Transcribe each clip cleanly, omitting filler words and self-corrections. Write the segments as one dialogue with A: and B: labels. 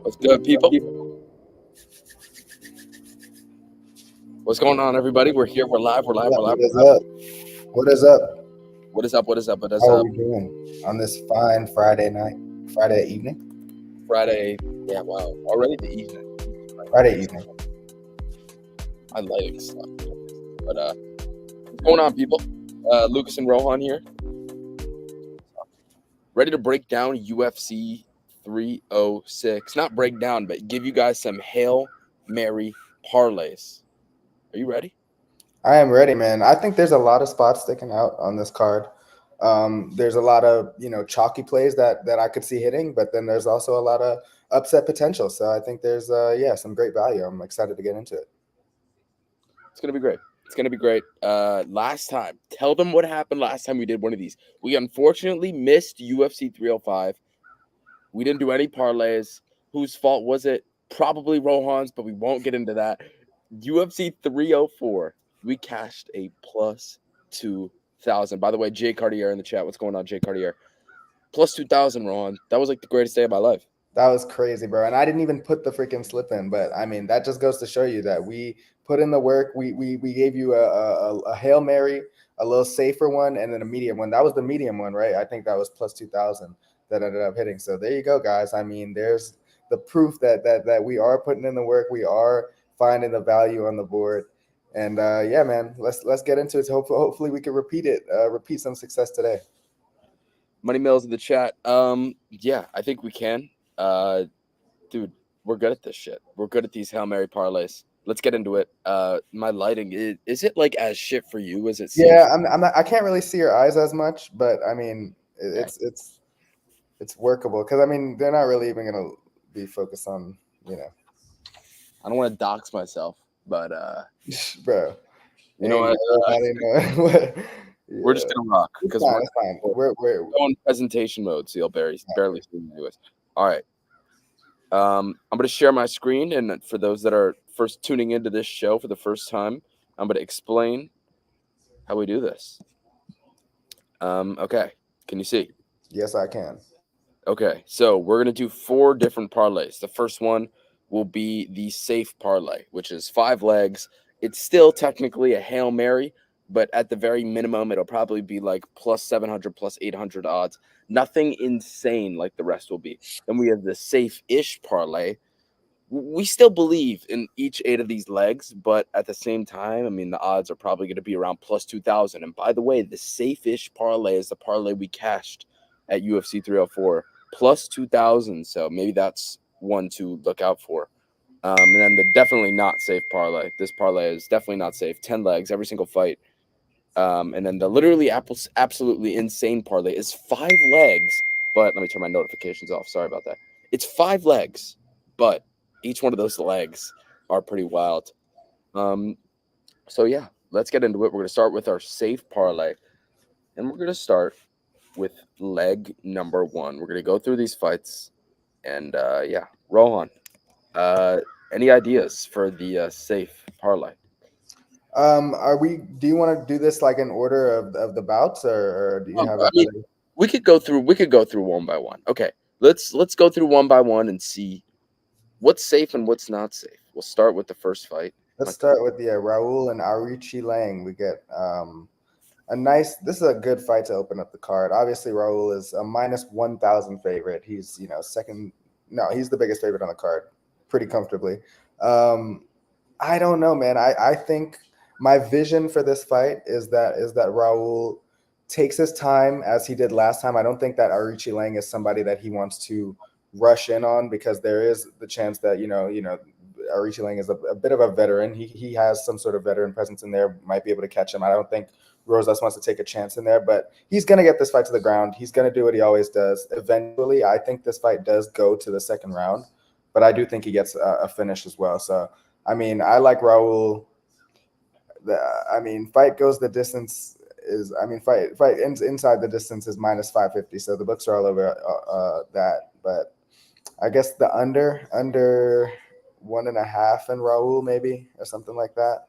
A: What's good, people? What's going on, everybody? We're here. We're live. We're live. We're live.
B: What is up? What is up?
A: What is up? What is up? What is
B: How are
A: up?
B: we doing on this fine Friday night? Friday evening?
A: Friday. Yeah, wow. Already the evening.
B: Friday evening.
A: My lighting stuff. But what's going on, people? Lucas and Rohan here. Ready to break down UFC 306. Not break down, but give you guys some Hail Mary parlays. Are you ready?
B: I am ready, man. I think there's a lot of spots sticking out on this card. There's a lot of chalky plays that I could see hitting, but then there's also a lot of upset potential. So I think there's some great value. I'm excited to get into it.
A: It's gonna be great. It's gonna be great. Last time, tell them what happened last time we did one of these. We unfortunately missed UFC 305. We didn't do any parlays. Whose fault was it? Probably Rohan's, but we won't get into that. UFC 304, we cashed a plus 2,000. By the way, Jay Cartier in the chat. What's going on, Jay Cartier? Plus 2,000, Rohan. That was like the greatest day of my life.
B: That was crazy, bro. And I didn't even put the freaking slip in, but I mean, that just goes to show you that we put in the work. We gave you a Hail Mary, a little safer one, and then a medium one. That was the medium one, right? I think that was plus 2,000 that ended up hitting. So there you go, guys. I mean, there's the proof that we are putting in the work. We are finding the value on the board. And yeah, man, let's get into it. So hopefully we can repeat some success today.
A: Money Mills in the chat. Yeah, I think we can. Dude, we're good at this shit. We're good at these Hail Mary parlays. Let's get into it. My lighting is it like as shit for you as it seems?
B: Yeah, I'm not. I can't really see your eyes as much, but I mean, it's workable because I mean they're not really even gonna be focused on
A: I don't want to dox myself, but
B: bro.
A: you know what? We're just gonna rock because we're
B: fine. We're
A: on presentation mode, so you'll barely see me do it. All right. I'm gonna share my screen, and for those that are first tuning into this show for the first time, I'm gonna explain how we do this. Okay. Can you see?
B: Yes, I can.
A: Okay, so we're gonna do 4 different parlays. The first one will be the safe parlay, which is 5 legs. It's still technically a Hail Mary, but at the very minimum, it'll probably be like plus 700, plus 800 odds. Nothing insane like the rest will be. Then we have the safe-ish parlay. We still believe in each 8 of these legs, but at the same time, I mean, the odds are probably going to be around plus 2,000. And by the way, the safe-ish parlay is the parlay we cashed at UFC 304, plus 2,000. So maybe that's one to look out for. And then the definitely not safe parlay. This parlay is definitely not safe. 10 legs, every single fight. And then the literally absolutely insane parlay is 5 legs. But let me turn my notifications off. Sorry about that. It's 5 legs, but each one of those legs are pretty wild. So yeah, let's get into it. We're going to start with our safe parlay. And we're going to start with leg number 1. We're going to go through these fights. And yeah, Rohan, any ideas for the safe parlay?
B: Do you want to do this like in order of the bouts, or do you have?
A: I mean, we could go through one by one. Okay, let's go through one by one and see what's safe and what's not safe. We'll start with the first fight.
B: Let's start with Raul and Arichi Lang. We get this is a good fight to open up the card. Obviously, Raul is a minus 1,000 favorite. He's second. No, he's the biggest favorite on the card, pretty comfortably. I don't know, man. I think my vision for this fight is that Raul takes his time as he did last time. I don't think that Arichi Lang is somebody that he wants to rush in on, because there is the chance that Arichi Lang is a bit of a veteran. He has some sort of veteran presence in there, might be able to catch him. I don't think Rosas wants to take a chance in there, but he's going to get this fight to the ground. He's going to do what he always does. Eventually, I think this fight does go to the second round, but I do think he gets a finish as well. So, I mean, I like Raul. Fight goes the distance is, fight ends inside the distance is minus 550. So the books are all over that, but I guess the under 1.5 and Raul maybe, or something like that.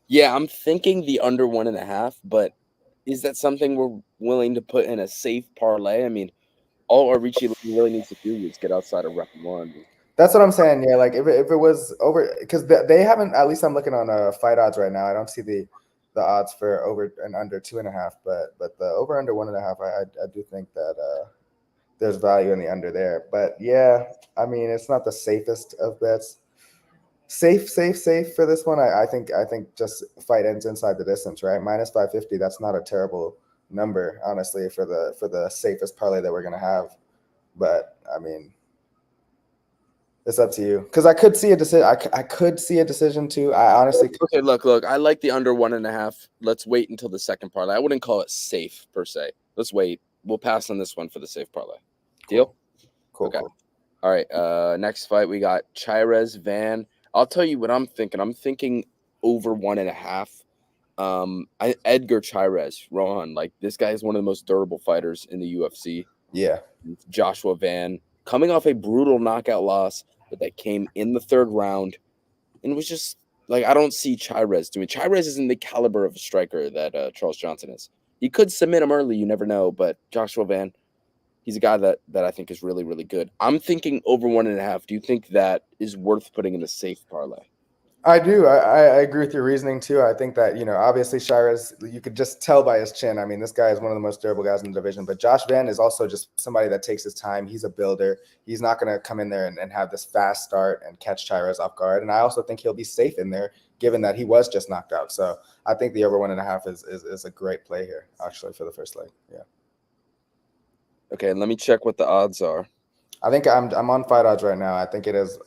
A: Yeah, I'm thinking the under 1.5, but is that something we're willing to put in a safe parlay? I mean, all Arichi really needs to do is get outside of round one.
B: That's what I'm saying. Yeah, like if it was over, because they haven't. At least I'm looking on fight odds right now. I don't see the odds for over and under 2.5, but the over under 1.5, I do think that there's value in the under there. But yeah, I mean it's not the safest of bets. Safe for this one. I think just fight ends inside the distance, right? Minus 550. That's not a terrible number, honestly, for the safest parlay that we're gonna have. But I mean, it's up to you because I could see a decision. I could see a decision too. I honestly could.
A: Okay, look. I like the under 1.5. Let's wait until the second parlay. I wouldn't call it safe per se. Let's wait. We'll pass on this one for the safe parlay. Deal?
B: Cool.
A: Okay.
B: Cool.
A: All right. Next fight we got Chirez Van. I'll tell you what I'm thinking. I'm thinking over 1.5. Edgar Chirez, Rohan. Like this guy is one of the most durable fighters in the UFC.
B: Yeah.
A: Joshua Van coming off a brutal knockout loss, but that came in the third round, and it was just like I don't see Chirez doing. Chirez isn't the caliber of a striker that Charles Johnson is. He could submit him early, you never know. But Joshua Van, he's a guy that I think is really, really good. I'm thinking over 1.5. Do you think that is worth putting in a safe parlay?
B: I do. I agree with your reasoning too. I think that, obviously Shira's, you could just tell by his chin. I mean, this guy is one of the most durable guys in the division, but Josh Van is also just somebody that takes his time. He's a builder. He's not going to come in there and have this fast start and catch Chirez off guard. And I also think he'll be safe in there, given that he was just knocked out. So I think the over 1.5 is a great play here, actually, for the first leg. Yeah.
A: Okay, let me check what the odds are.
B: I think I'm on fight odds right now. I think it is.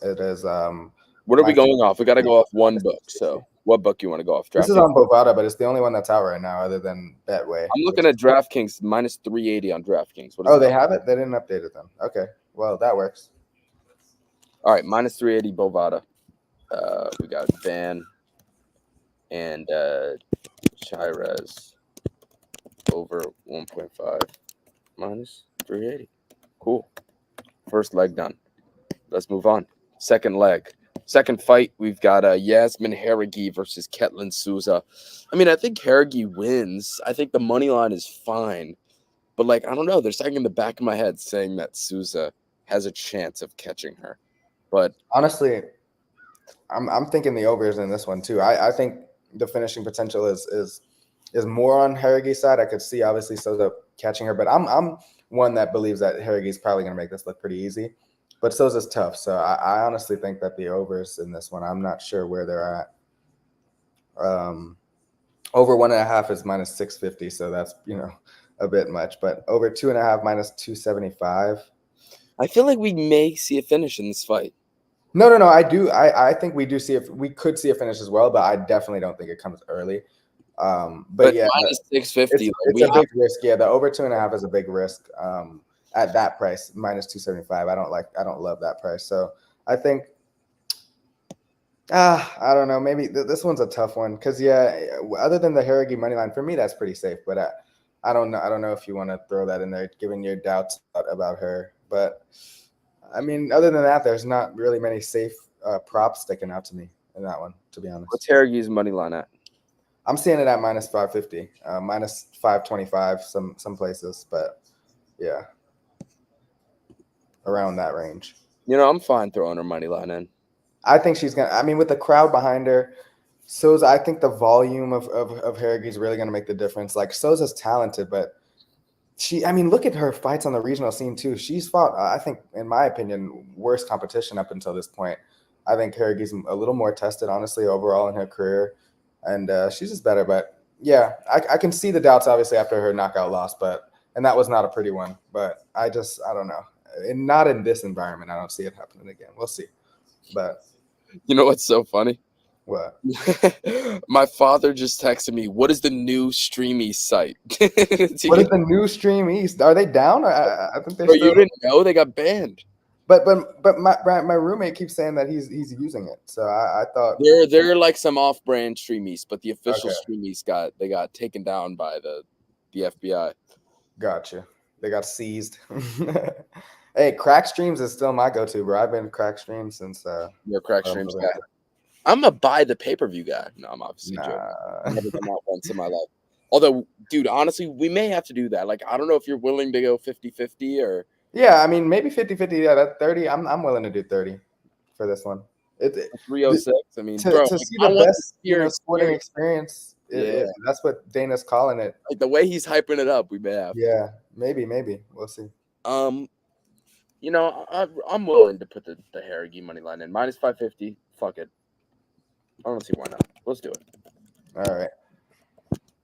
A: What are we going off? We got to go off one book. So, what book you want to go off?
B: This is on Bovada, but it's the only one that's out right now, other than Betway.
A: I'm looking at DraftKings minus 380 on DraftKings.
B: Oh, they have it? They didn't update it then. Okay, well that works.
A: All right, minus 380 Bovada. We got Van and Chirez over 1.5 minus 380. Cool. First leg done. Let's move on. Second leg. Second fight, we've got Yasmin Haragi versus Ketlin Souza. I mean, I think Haragi wins. I think the money line is fine. But, I don't know. There's something in the back of my head saying that Souza has a chance of catching her. But
B: honestly, I'm thinking the overs in this one too. I think the finishing potential is more on Haragi's side. I could see obviously Souza catching her, but I'm one that believes that Haragi's probably going to make this look pretty easy. But Souza's tough, so I honestly think that the overs in this one, I'm not sure where they're at. Over 1.5 is minus 650, so that's a bit much. But over 2.5 minus 275.
A: I feel like we may see a finish in this fight.
B: No. I do. I think we do see if we could see a finish as well, but I definitely don't think it comes early. But yeah,
A: minus 650.
B: It's a big risk. Yeah, the over 2.5 is a big risk. At that price, minus 275. I don't love that price. So I think, I don't know. Maybe this one's a tough one because other than the Haragi money line, for me that's pretty safe. But I don't know. I don't know if you want to throw that in there, given your doubts about her. But I mean, other than that, there's not really many safe props sticking out to me in that one, to be honest.
A: What's Haragi's money line at?
B: I'm seeing it at minus 550, minus 525 some places, but yeah. Around that range.
A: I'm fine throwing her money line in.
B: I think she's going to, I mean, with the crowd behind her, Souza, I think the volume of Haragi is really going to make the difference. Like, Souza's talented, but look at her fights on the regional scene too. She's fought, I think, in my opinion, worst competition up until this point. I think Haragi's a little more tested, honestly, overall in her career. And she's just better. But yeah, I can see the doubts, obviously, after her knockout loss, and that was not a pretty one. But I don't know. And not in this environment. I don't see it happening again. We'll see. But
A: you know what's so funny?
B: What?
A: My father just texted me, what is the new Stream East site?
B: What is the new Stream East? Are they down? I think they're
A: still... You didn't know? They got banned.
B: But my roommate keeps saying that he's using it. So I thought
A: they're like some off-brand Stream East, but the official Stream East got taken down by the FBI.
B: Gotcha. They got seized. Hey, Crack Streams is still my go-to, bro. I've been Crack Streams since
A: you're a Crack Streams guy. I'm a buy the pay-per-view guy. No, I'm obviously joking. I've never done that once in my life. Although, dude, honestly, we may have to do that. Like, I don't know if you're willing to go 50-50 or
B: Yeah, I mean maybe 50-50. Yeah, that 30. I'm willing to do 30 for this one. It
A: 306. I mean,
B: to
A: bro,
B: to
A: like,
B: see
A: I
B: the
A: want the
B: best,
A: pure
B: sporting
A: experience.
B: experience.
A: Yeah,
B: That's what Dana's calling it.
A: like the way he's hyping it up, we may have to.
B: Yeah, maybe we'll see.
A: Um, I'm willing to put the Harrigan money line in minus 550. Fuck it. I don't see why not. Let's do it.
B: All right,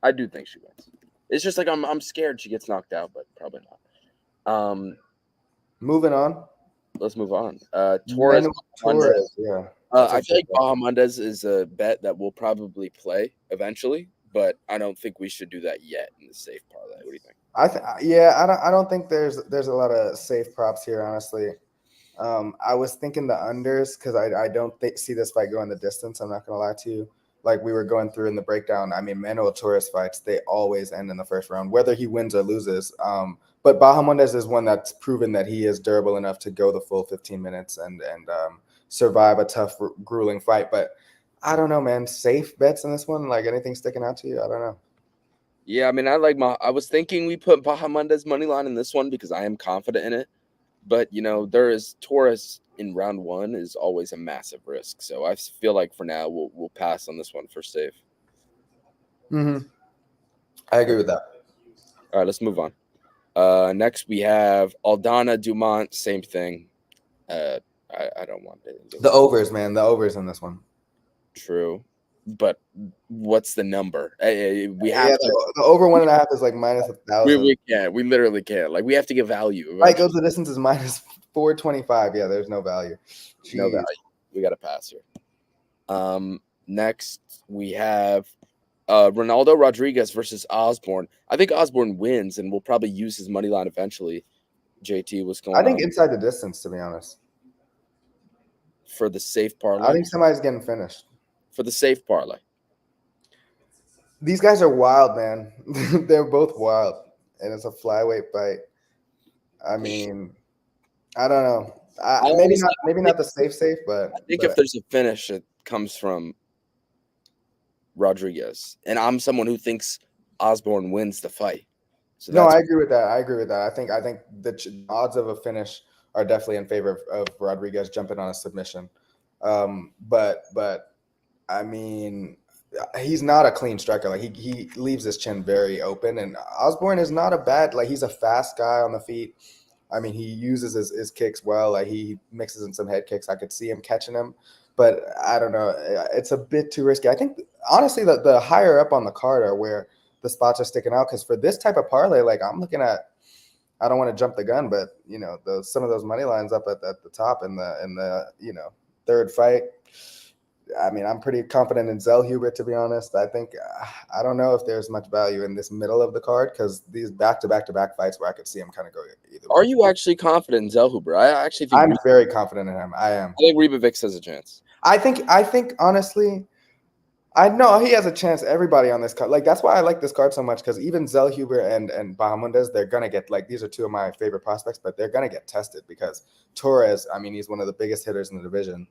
A: I do think she wins. It's just like I'm scared she gets knocked out, but probably not.
B: moving on.
A: Let's move on. Torres
B: Manuel
A: Bahamondes.
B: Torres. Yeah, that's a
A: I feel
B: good
A: like
B: one.
A: Bahamondes is a bet that we'll probably play eventually, but I don't think we should do that yet in the safe parlay. What do you think?
B: I don't think there's a lot of safe props here, honestly. I was thinking the unders because I don't see this fight going the distance. I'm not gonna lie to you. Like we were going through in the breakdown. I mean, Manuel Torres fights, they always end in the first round, whether he wins or loses. But Bahamondes is one that's proven that he is durable enough to go the full 15 minutes and survive a tough, grueling fight. But I don't know, man. Safe bets in this one? Like anything sticking out to you? I don't know.
A: Yeah, I mean, I was thinking we put Bahamondes money line in this one because I am confident in it. But there is Torres in round one is always a massive risk. So I feel like for now we'll pass on this one for safe.
B: Mm-hmm. I agree with that.
A: All right, let's move on. Next we have Aldana Dumont. Same thing. I don't want it.
B: The overs, man. The overs in this one.
A: True, but what's the number? We
B: Yeah,
A: have to.
B: the over 1.5 is like minus
A: We
B: 1,000.
A: we can't. We literally can't. Like we have to give value.
B: Right, goes
A: Eventually.
B: the distance is minus 425. Yeah, there's no value.
A: No
B: Jeez.
A: value. We got to pass here. Next we have Ronaldo Rodriguez versus Osborne. I think Osborne wins, and we'll probably use his money line eventually. JT, what's
B: I
A: going
B: think
A: on
B: inside the distance, to be honest.
A: for the safe
B: I
A: parlay?
B: think somebody's getting finished.
A: For the safe parlay.
B: These guys are wild, man. They're both wild. And it's a flyweight fight. I mean, I don't know.
A: I honestly
B: Maybe not the safe,
A: I think if
B: but
A: there's a finish, it comes from Rodriguez, and I'm someone who thinks Osborne wins the fight. So
B: no,
A: that's
B: I agree with that. I think the odds of a finish are definitely in favor of Rodriguez jumping on a submission. But I mean, he's not a clean striker. Like he leaves his chin very open, and Osborne is not a bad. Like he's a fast guy on the feet. I mean, he uses his kicks well. Like he mixes in some head kicks. I could see him catching him, but I don't know. It's a bit too risky. I think honestly, the higher up on the card are where the spots are sticking out. Because for this type of parlay, like I'm looking at, I don't want to jump the gun, but some of those money lines up at the top in the third fight. I mean, I'm pretty confident in Zell Hubert, to be honest. I think I don't know if there's much value in this middle of the card because these back-to-back fights where I could see him kind of go either
A: Are
B: way.
A: you actually confident in Zellhuber? I actually think
B: I'm very confident in him. I am.
A: I think Ribovics has a chance.
B: I think honestly, I know he has a chance. Everybody on this card, like that's why I like this card so much because even Zell Huber and Bahamondes, they're gonna get like these are two of my favorite prospects, but they're gonna get tested because Torres, I mean, he's one of the biggest hitters in the division.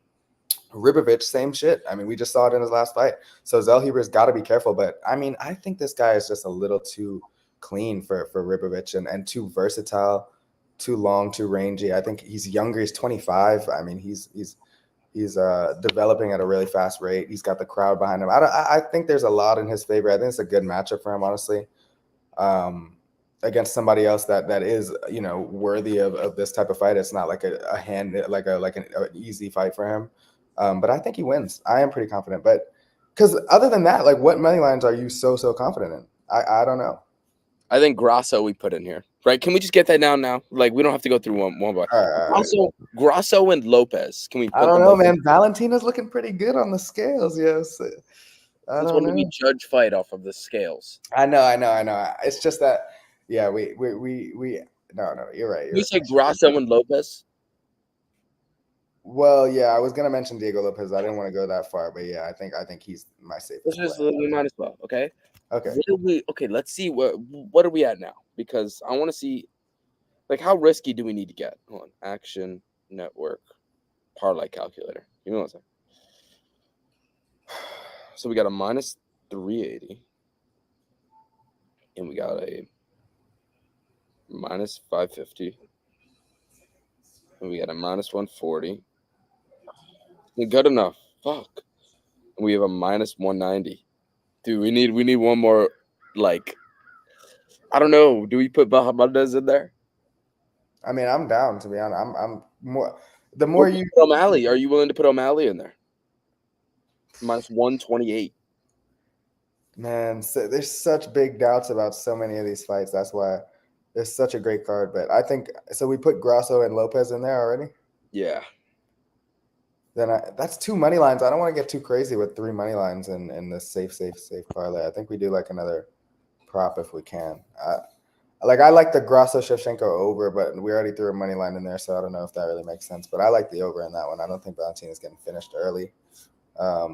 B: Ribovic, same shit. I mean, we just saw it in his last fight. So Zellhuber's got to be careful. But I mean, I think this guy is just a little too clean for Ribovic and too versatile, too long, too rangy. I think he's younger. He's 25. I mean, he's developing at a really fast rate. He's got the crowd behind him. I think there's a lot in his favor. I think it's a good matchup for him, honestly. Against somebody else that is worthy of this type of fight. It's not like a hand like an easy fight for him. But I think he wins. I am pretty confident. But because other than that, like what money lines are you so confident in? I don't know.
A: I think Grasso we put in here, right? Can we just get that down now? Like we don't have to go through one by.
B: All right.
A: Grasso and Lopez. Can we
B: I
A: put
B: don't
A: them
B: know,
A: both
B: man.
A: in?
B: Valentina's looking pretty good on the scales. Yes. I
A: Since
B: don't
A: when do we
B: know.
A: judge fight off of the scales?
B: I know. It's just that, yeah, we no, you're right.
A: You say Grasso and Lopez?
B: Well, yeah, I was gonna mention Diego Lopez. I didn't want to go that far, but yeah, I think he's my
A: Let's
B: safest
A: just
B: play.
A: we might as well. Okay.
B: Okay.
A: Okay, let's see what are we at now? Because I want to see like how risky do we need to get? Hold on. Action Network parlay calculator. Give me one second. So we got a minus 380. And we got a minus 550. And we got a minus 140. Good enough. Fuck. And we have a minus 190. Dude, we need one more. Like, I don't know. Do we put Bahamondes in there?
B: I mean, I'm down to be honest. I'm more. The
A: What
B: more
A: about
B: you
A: O'Malley? Are you willing to put O'Malley in there? Minus 128.
B: Man, so there's such big doubts about so many of these fights. That's why it's such a great card. But I think so. We put Grasso and Lopez in there already.
A: Yeah.
B: Then that's two money lines. I don't want to get too crazy with three money lines in this safe parlay. I think we do like another prop if we can. I like the Grasso Shevchenko over, but we already threw a money line in there, so I don't know if that really makes sense. But I like the over in that one. I don't think Valentina is getting finished early. I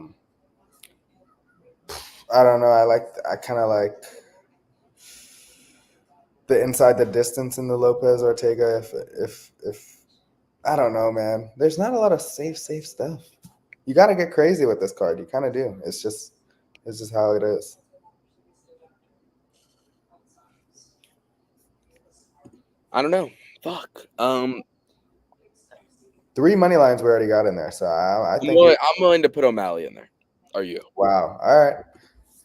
B: don't know. I kind of like the inside the distance in the Lopez Ortega. If I don't know, man. There's not a lot of safe stuff. You got to get crazy with this card. You kind of do. It's just how it is.
A: I don't know. Fuck.
B: Three money lines we already got in there, so I think
A: I'm willing to put O'Malley in there. Are you?
B: wow. All right,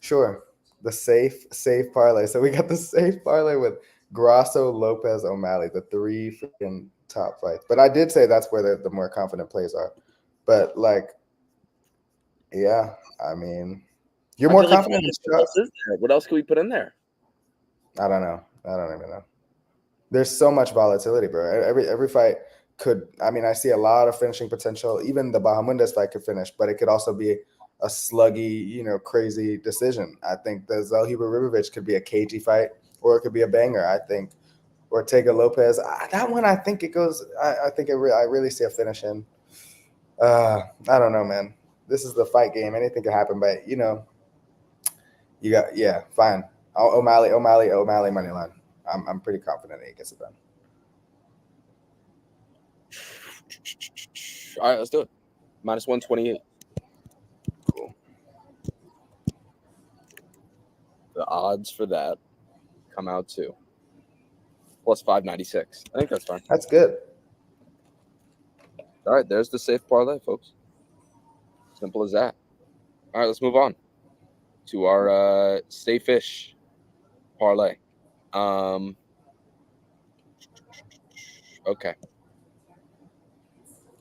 B: sure. The safe parlay. So we got the safe parlay with Grasso, Lopez, O'Malley, the three freaking top fights. But I did say that's where the more confident plays are. But like, yeah, I mean, you're more confident in
A: What else is there? What else can we put in there?
B: I don't know. I don't even know. There's so much volatility, bro. Every fight could. I mean, I see a lot of finishing potential. Even the Bahamondes fight could finish, but it could also be a sluggy, crazy decision. I think the Zalhiba Ribovic could be a cagey fight, or it could be a banger. I think Ortega Lopez. That one, I think it goes. I think I really see a finish in. I don't know, man. This is the fight game. Anything can happen, but you got fine. O'Malley money line. I'm pretty confident that he gets it done.
A: All right, let's do it. Minus 128.
B: Cool.
A: The odds for that come out to plus 596. I think that's fine.
B: That's good.
A: All right, there's the safe parlay, folks. Simple as that. All right, let's move on to our safe-ish parlay. Okay.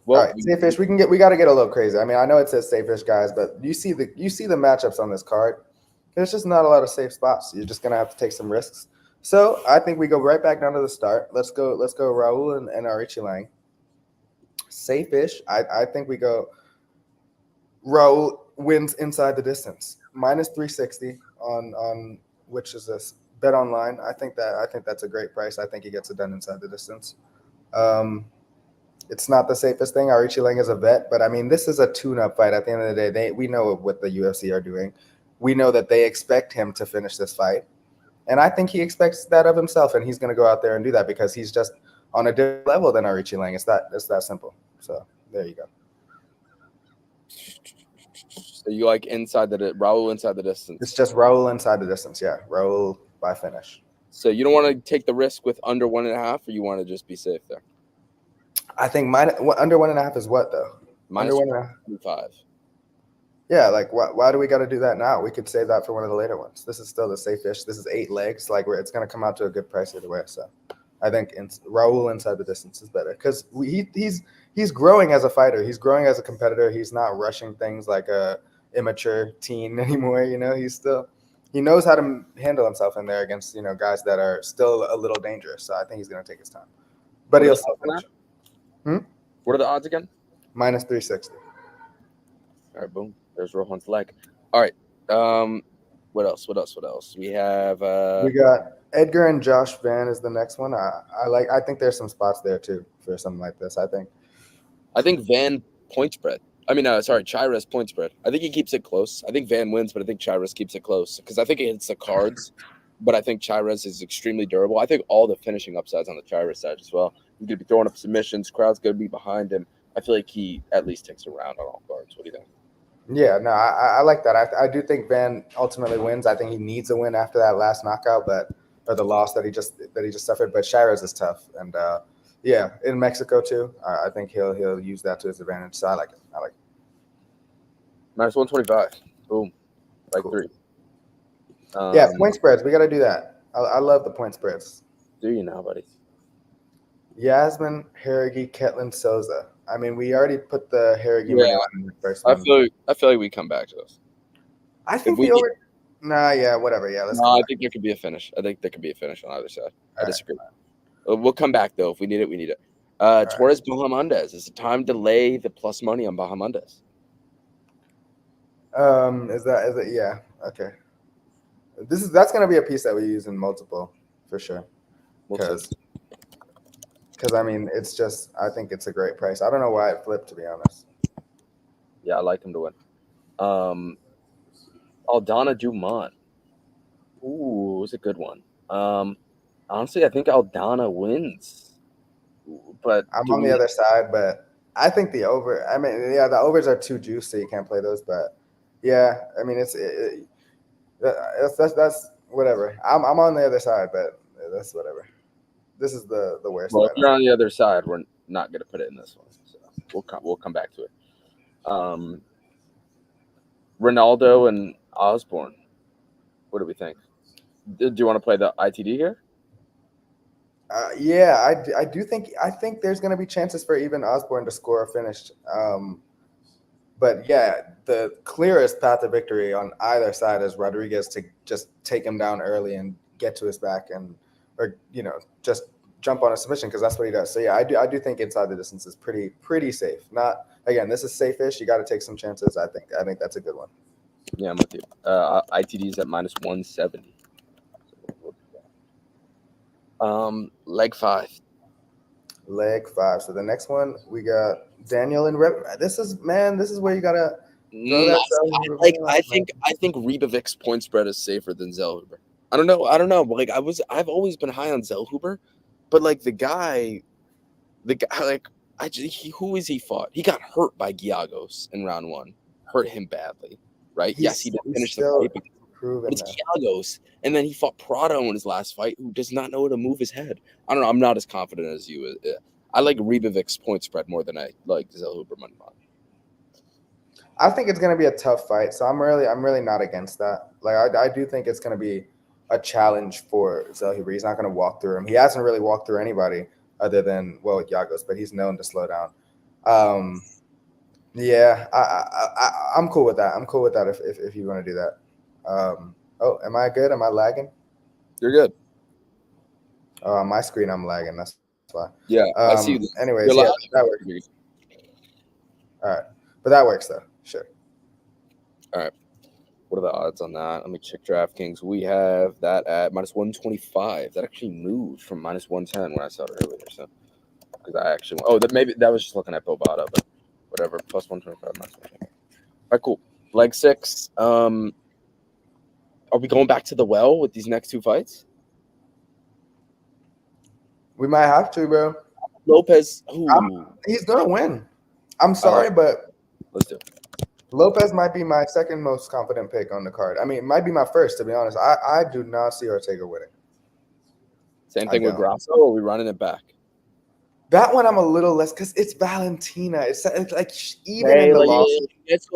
A: Well,
B: all right, safe-ish. We got to get a little crazy. I mean, I know it says safe-ish guys, but you see the matchups on this card. There's just not a lot of safe spots. You're just gonna have to take some risks. So I think we go right back down to the start. Let's go Raul and Arichi Lang. Safe-ish. I think we go Raul wins inside the distance. Minus 360 on which is this bet online. I think that's a great price. I think he gets it done inside the distance. It's not the safest thing. Arichi Lang is a vet, but I mean, this is a tune-up fight. At the end of the day, we know what the UFC are doing. We know that they expect him to finish this fight. And I think he expects that of himself, and he's going to go out there and do that because he's just on a different level than Arichi Lang. It's that simple. So there you go.
A: So you like Raul inside the distance?
B: It's just Raul inside the distance. Yeah, Raul by finish.
A: So you don't want to take the risk with under 1.5, or you want to just be safe there?
B: I think under 1.5 is what though?
A: Minus
B: under 1.5.
A: 1.5.
B: Yeah, like why do we got to do that now? We could save that for one of the later ones. This is still the safe-ish. This is 8 legs. Like it's going to come out to a good price either way. So I think Raul inside the distance is better because he's growing as a fighter. He's growing as a competitor. He's not rushing things like a immature teen anymore. He knows how to handle himself in there against guys that are still a little dangerous. So I think he's going to take his time, but he'll still finish.
A: What are the odds again?
B: Minus 360.
A: All right, boom. There's Rohan's leg. All right. What else? We have
B: we got Edgar and Josh Van is the next one. I think there's some spots there too for something like this. I think
A: Van point spread. I mean, Chires point spread. I think he keeps it close. I think Van wins, but I think Chires keeps it close because I think it hits the cards. But I think Chires is extremely durable. I think all the finishing upsides on the Chires side as well. He's going to be throwing up submissions. Crowd's going to be behind him. I feel like he at least takes a round on all cards. What do you think?
B: Yeah, no, I like that. I do think Van ultimately wins. I think he needs a win after that last knockout, or the loss that he just suffered. But Chires is tough, and Yeah, in Mexico too. I think he'll use that to his advantage. So I like it. I like it.
A: Minus 125. Boom. Like
B: Cool.
A: 3.
B: Yeah, point spreads. We got to do that. I love the point spreads.
A: Do you now, buddy?
B: Yasmin, Harrigy, Ketlin, Souza. I mean, we already put the Harrigy
A: Yeah.
B: money line in the first
A: I
B: one.
A: feel like we come back to this.
B: I
A: If
B: think
A: we
B: the over. Nah, yeah, whatever. Yeah, let's
A: No,
B: come
A: I
B: back.
A: think there could be a finish. I think there could be a finish on either side. I
B: All right.
A: disagree. We'll come back though. If we need it, we need it.
B: right.
A: Torres Bahamondes. Is it time to lay the plus money on Bahamondes?
B: Is it? Yeah. Okay. That's gonna be a piece that we use in multiple for sure.
A: We'll see.
B: Because I mean, it's just I think it's a great price. I don't know why it flipped, to be honest.
A: Yeah, I like him to win. Aldana Dumont. Ooh, it's a good one. Honestly, I think Aldana wins. But
B: I'm on the other side, but I think the over. I mean, yeah, the overs are too juicy. You can't play those, but yeah, I mean, that's whatever. I'm on the other side, but that's whatever. This is the worst.
A: Well, if you're on the other side, we're not going to put it in this one. So we'll come back to it. Ronaldo and Osborne. What do we think? Do you want to play the ITD here?
B: Yeah, I do think there's going to be chances for even Osborne to score a finish. But yeah, the clearest path to victory on either side is Rodriguez to just take him down early and get to his back or just jump on a submission because that's what he does. So yeah, I do think inside the distance is pretty safe. Not again, this is safe-ish. You got to take some chances. I think that's a good one.
A: Yeah, I'm with you. ITD is at minus 170. Leg 5.
B: Leg 5. So the next one we got Daniel and This is where you gotta throw that.
A: I think Rebovic's point spread is safer than Zellhuber. I don't know. Like I've always been high on Zellhuber, but like the guy, like who is he fought? He got hurt by Giagos in round 1. Hurt him badly, right? Yes, he didn't finish the fight. But it's Giagos, and then he fought Prado in his last fight, who does not know how to move his head. I don't know. I'm not as confident as you. I like Rebovic's point spread more than I like Zellhuber money line.
B: I think it's going to be a tough fight, so I'm really not against that. Like I do think it's going to be a challenge for Zellhuber. He's not going to walk through him. He hasn't really walked through anybody other than with Giagos, but he's known to slow down. Yeah, I'm cool with that. I'm cool with that if you want to do that. Am I good? Am I lagging?
A: You're good.
B: On my screen, I'm lagging. That's why.
A: Yeah, I see you.
B: Anyways, yeah, that works. All right, but that works though. Sure.
A: All right. What are the odds on that? Let me check DraftKings. We have that at minus 125. That actually moved from minus 110 when I saw it earlier. So, because I actually that was just looking at Bovada, but whatever. Plus 125. Minus 125. All right, cool. Leg 6. Are we going back to the well with these next 2 fights?
B: We might have to, bro.
A: Lopez.
B: He's gonna win. I'm sorry, but
A: let's do it.
B: Lopez might be my second most confident pick on the card. I mean, it might be my first, to be honest. I do not see Ortega winning.
A: Same thing with Grasso, or are we running it back?
B: That one I'm a little less because it's Valentina. It's like even in the losses,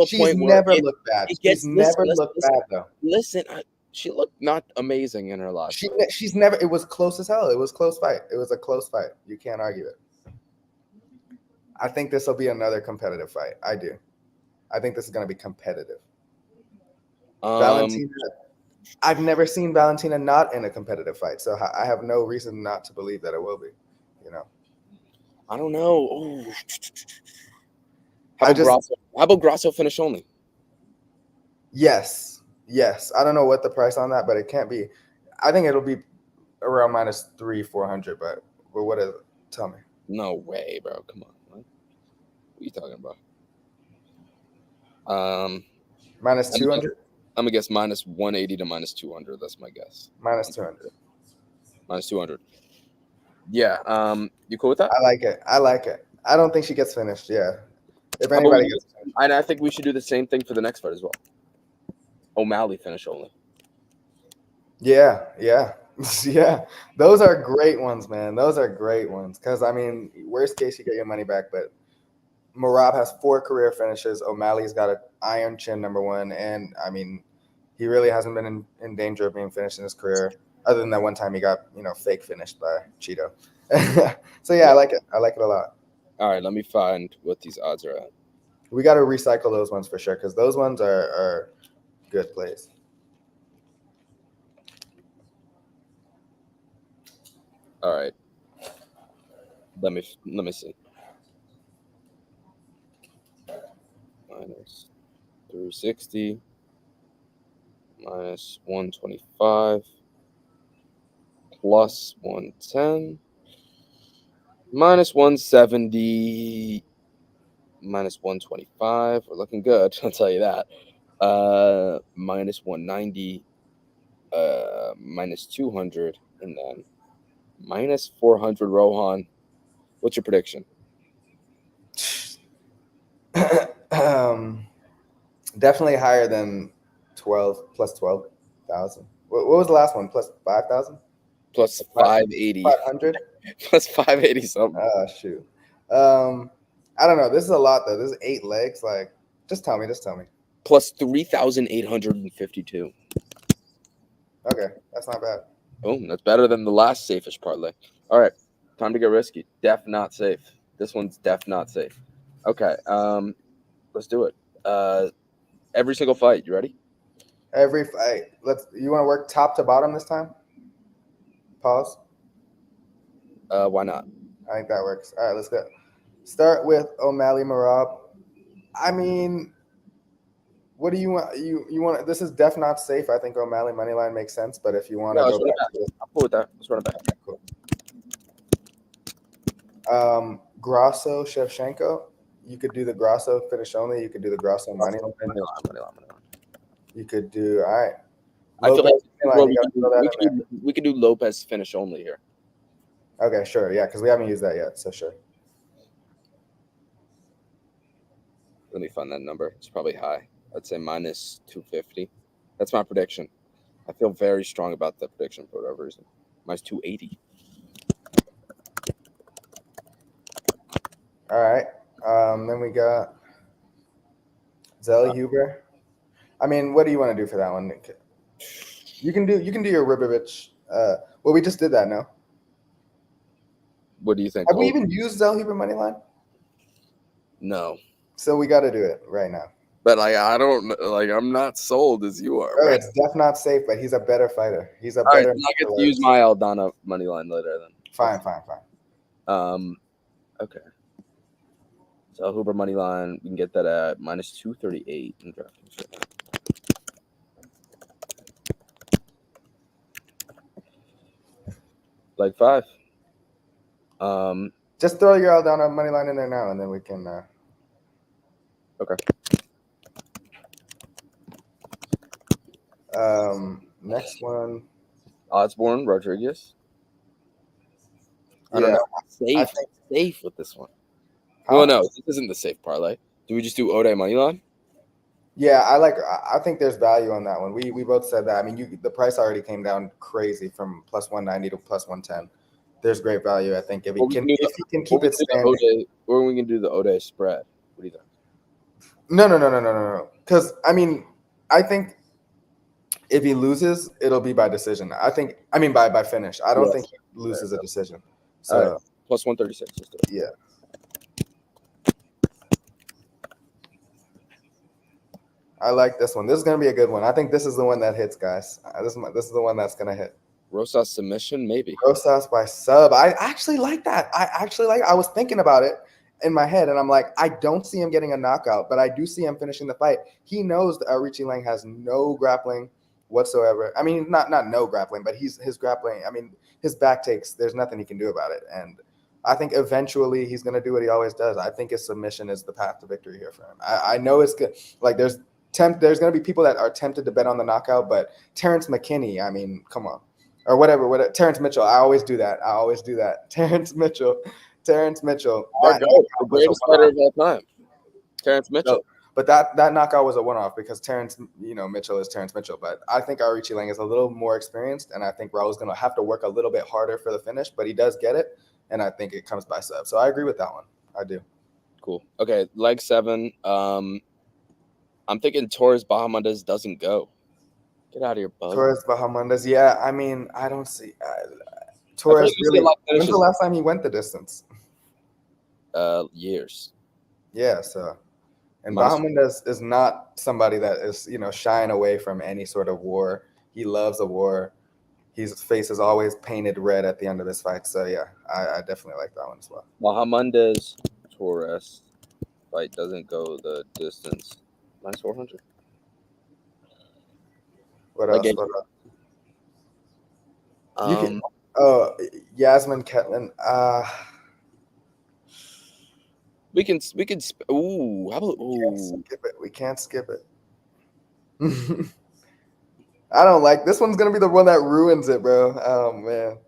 B: she's never looked bad. She's never looked bad though.
A: Listen, she looked not amazing in her last fight.
B: She's never. It was close as hell. It was a close fight. It was a close fight. You can't argue it. I think this will be another competitive fight. I do. I think this is going to be competitive. Valentina. I've never seen Valentina not in a competitive fight, so I have no reason not to believe that it will be.
A: I don't know. Ooh. How about Grasso finish only?
B: Yes. I don't know what the price on that, but it can't be. I think it'll be around minus 300-400. But what is it? Tell me.
A: No way, bro. Come on. What are you talking about?
B: Minus 200.
A: I'm gonna guess minus 180 to minus 200. That's my guess.
B: Minus 200.
A: Minus 200. Yeah. You cool with that?
B: I like it. I don't think she gets finished. Yeah. If anybody gets finished.
A: And I think we should do the same thing for the next fight as well. O'Malley finish only.
B: Yeah. Yeah, those are great ones, man. Those are great ones. Because I mean, worst case, you get your money back. But Marab has 4 career finishes. O'Malley's got an iron chin, #1, and I mean, he really hasn't been in danger of being finished in his career, other than that one time he got fake finished by Cheeto. So yeah, I
A: Yeah.
B: like it. I like it a lot.
A: All right, let me find what these odds are at.
B: We got to recycle those ones for sure because those ones are good plays.
A: All right, let me see. Minus 360, minus 125, plus 110, minus 170, minus 125. We're looking good, I'll tell you that. Minus 190, minus 200, and then minus 400. Rohan, what's your prediction?
B: Definitely higher than 12,000. What was the last one? Plus 5,000?
A: Plus 580.
B: 500?
A: Plus 580 something.
B: Ah, shoot. I don't know. This is a lot though. This is 8 legs. Like, just tell me. Just tell me.
A: Plus 3,852.
B: Okay, that's not bad.
A: Boom, that's better than the last safest parlay. All right, time to get risky. Def not safe. This one's def not safe. Okay, let's do it. Every single fight. You ready?
B: Every fight. You want to work top to bottom this time? Pause.
A: Why not?
B: I think that works. All right, let's go. Start with O'Malley Marab. I mean, what do you want? You want this is def not safe. I think O'Malley money line makes sense, but if you want
A: Yeah,
B: to
A: let's
B: go
A: run it
B: back
A: back.
B: to this,
A: I'm cool with that. Let's run it back.
B: cool. Grasso Shevchenko. You could do the Grasso finish only. You could do the Grasso money line.
A: Money line.
B: You could do all right.
A: I feel like
B: money line, you gotta throw that in there.
A: we could do Lopez finish only here.
B: Okay, sure. Yeah, because we haven't used that yet. So sure.
A: Let me find that number. It's probably high. I'd say minus 250. That's my prediction. I feel very strong about that prediction for whatever reason. Minus 280.
B: All right. Then we got Zelly Huber. I mean, what do you want to do for that one? You can do your Ribovich. Well, we just did that. No.
A: What do you think?
B: Have we even used Zelly Huber money line?
A: No.
B: So we got to do it right now.
A: But I don't I'm not sold as you are.
B: Oh, it's def not safe, but he's a better fighter. He's a better.
A: Right, I get to use my Aldana money line later then.
B: Fine.
A: Okay. So Huber money line, we can get that at minus 238 in DraftKings. Like 5.
B: Just throw your Aldana money line in there now, and then we can.
A: Okay.
B: Next one.
A: Osborne Rodriguez. I don't know. Safe with this one. Well, no, this isn't the safe parlay. Do we just do Ode money line?
B: Yeah, I think there's value on that one. We both said that. I mean, the price already came down crazy from plus 190 to plus 110. There's great value, I think, if he can keep it standing.
A: Or we can do the Ode spread. What do you think?
B: No. Because I mean, I think if he loses, it'll be by decision. By finish. I don't think he loses a decision. So
A: right. Plus 136. Let's do it.
B: Yeah. I like this one. This is gonna be a good one. I think this is the one that hits, guys. This is the one that's gonna hit.
A: Rosas submission, maybe.
B: Rosas by sub. I actually like that. I was thinking about it in my head, and I'm like, I don't see him getting a knockout, but I do see him finishing the fight. He knows that Richie Lang has no grappling whatsoever. I mean, not no grappling, but his grappling. I mean, his back takes. There's nothing he can do about it, and I think eventually he's gonna do what he always does. I think his submission is the path to victory here for him. I know it's good. Like there's going to be people that are tempted to bet on the knockout, but Terrence McKinney, I mean, come on. Or whatever. Terrence Mitchell, I always do that. Terrence Mitchell.
A: The greatest fighter of all time. Terrence Mitchell.
B: But that knockout was a one-off because Terrence, Mitchell is Terrence Mitchell. But I think Arichi Lang is a little more experienced, and I think Raul's going to have to work a little bit harder for the finish, but he does get it, and I think it comes by sub. So I agree with that one. I do.
A: Cool. Okay, leg 7. I'm thinking Torres Bahamondes doesn't go. Get out of here, bud.
B: Torres Bahamondes, yeah. I mean, I don't see
A: Torres.
B: Torres really. When's the last time he went the distance?
A: Years.
B: Yeah, so. And Bahamondes is not somebody that is, shying away from any sort of war. He loves a war. His face is always painted red at the end of his fight. So, yeah, I definitely like that one as well.
A: Bahamondes Torres fight doesn't go the distance. Minus 400.
B: What else? You can. Oh, Yasmin Ketlin.
A: We can. Ooh, how about?
B: Ooh. We can't skip it. I don't like this one's gonna be the one that ruins it, bro. Oh man,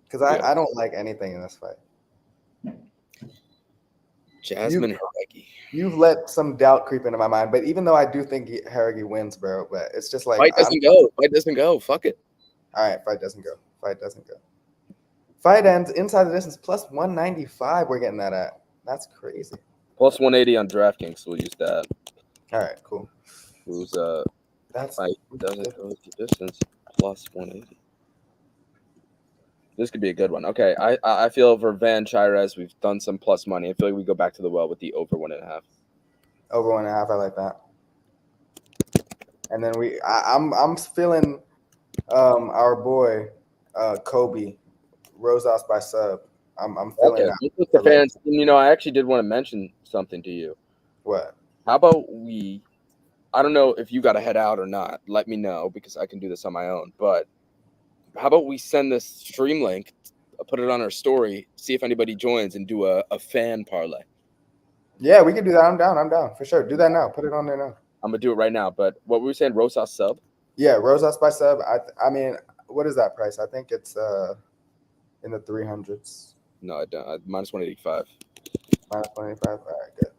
B: because I don't like anything in this fight.
A: Jasmine Haragi.
B: You've let some doubt creep into my mind, but even though I do think Haragi wins, bro, but it's just like
A: fight doesn't go. Fight doesn't go. Fuck it.
B: All right, fight doesn't go. Fight doesn't go. Fight ends inside the distance plus 195. We're getting that at. That's crazy.
A: Plus 180 on DraftKings. So we'll use that.
B: All right, cool.
A: Who's
B: that's
A: fight doesn't go the distance plus 180. This could be a good one. Okay, I feel for Van Chires, we've done some plus money. I feel like we go back to the well with the over 1.5.
B: Over 1.5, I like that. And then I'm feeling our boy Kobe Rosas by sub. I'm feeling that.
A: With the fans, and, I actually did want to mention something to you.
B: What?
A: How about I don't know if you got to head out or not. Let me know because I can do this on my own. But how about we send this stream link, put it on our story, see if anybody joins, and do a fan parlay.
B: Yeah, we can do that. I'm down for sure. Do that now. Put it on there now.
A: I'm gonna do it right now. But what were we saying? Rosas sub?
B: Yeah, Rosas by sub. I mean, what is that price? I think it's in the 300s.
A: No, I don't. Minus 185.
B: Minus 185. All right, good.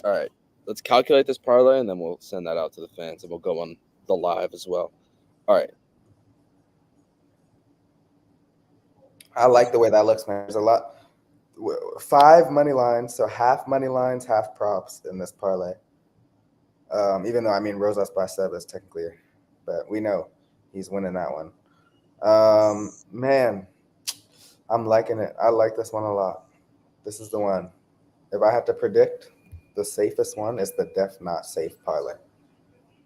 A: All right, let's calculate this parlay, and then we'll send that out to the fans, and we'll go on the live as well. All right.
B: I like the way that looks, man. There's a lot. 5 money lines, so half money lines, half props in this parlay. Even though, I mean, Rosas by sub is technically, but we know he's winning that one. Man, I'm liking it. I like this one a lot. This is the one. If I had to predict, the safest one is the def not safe parlay,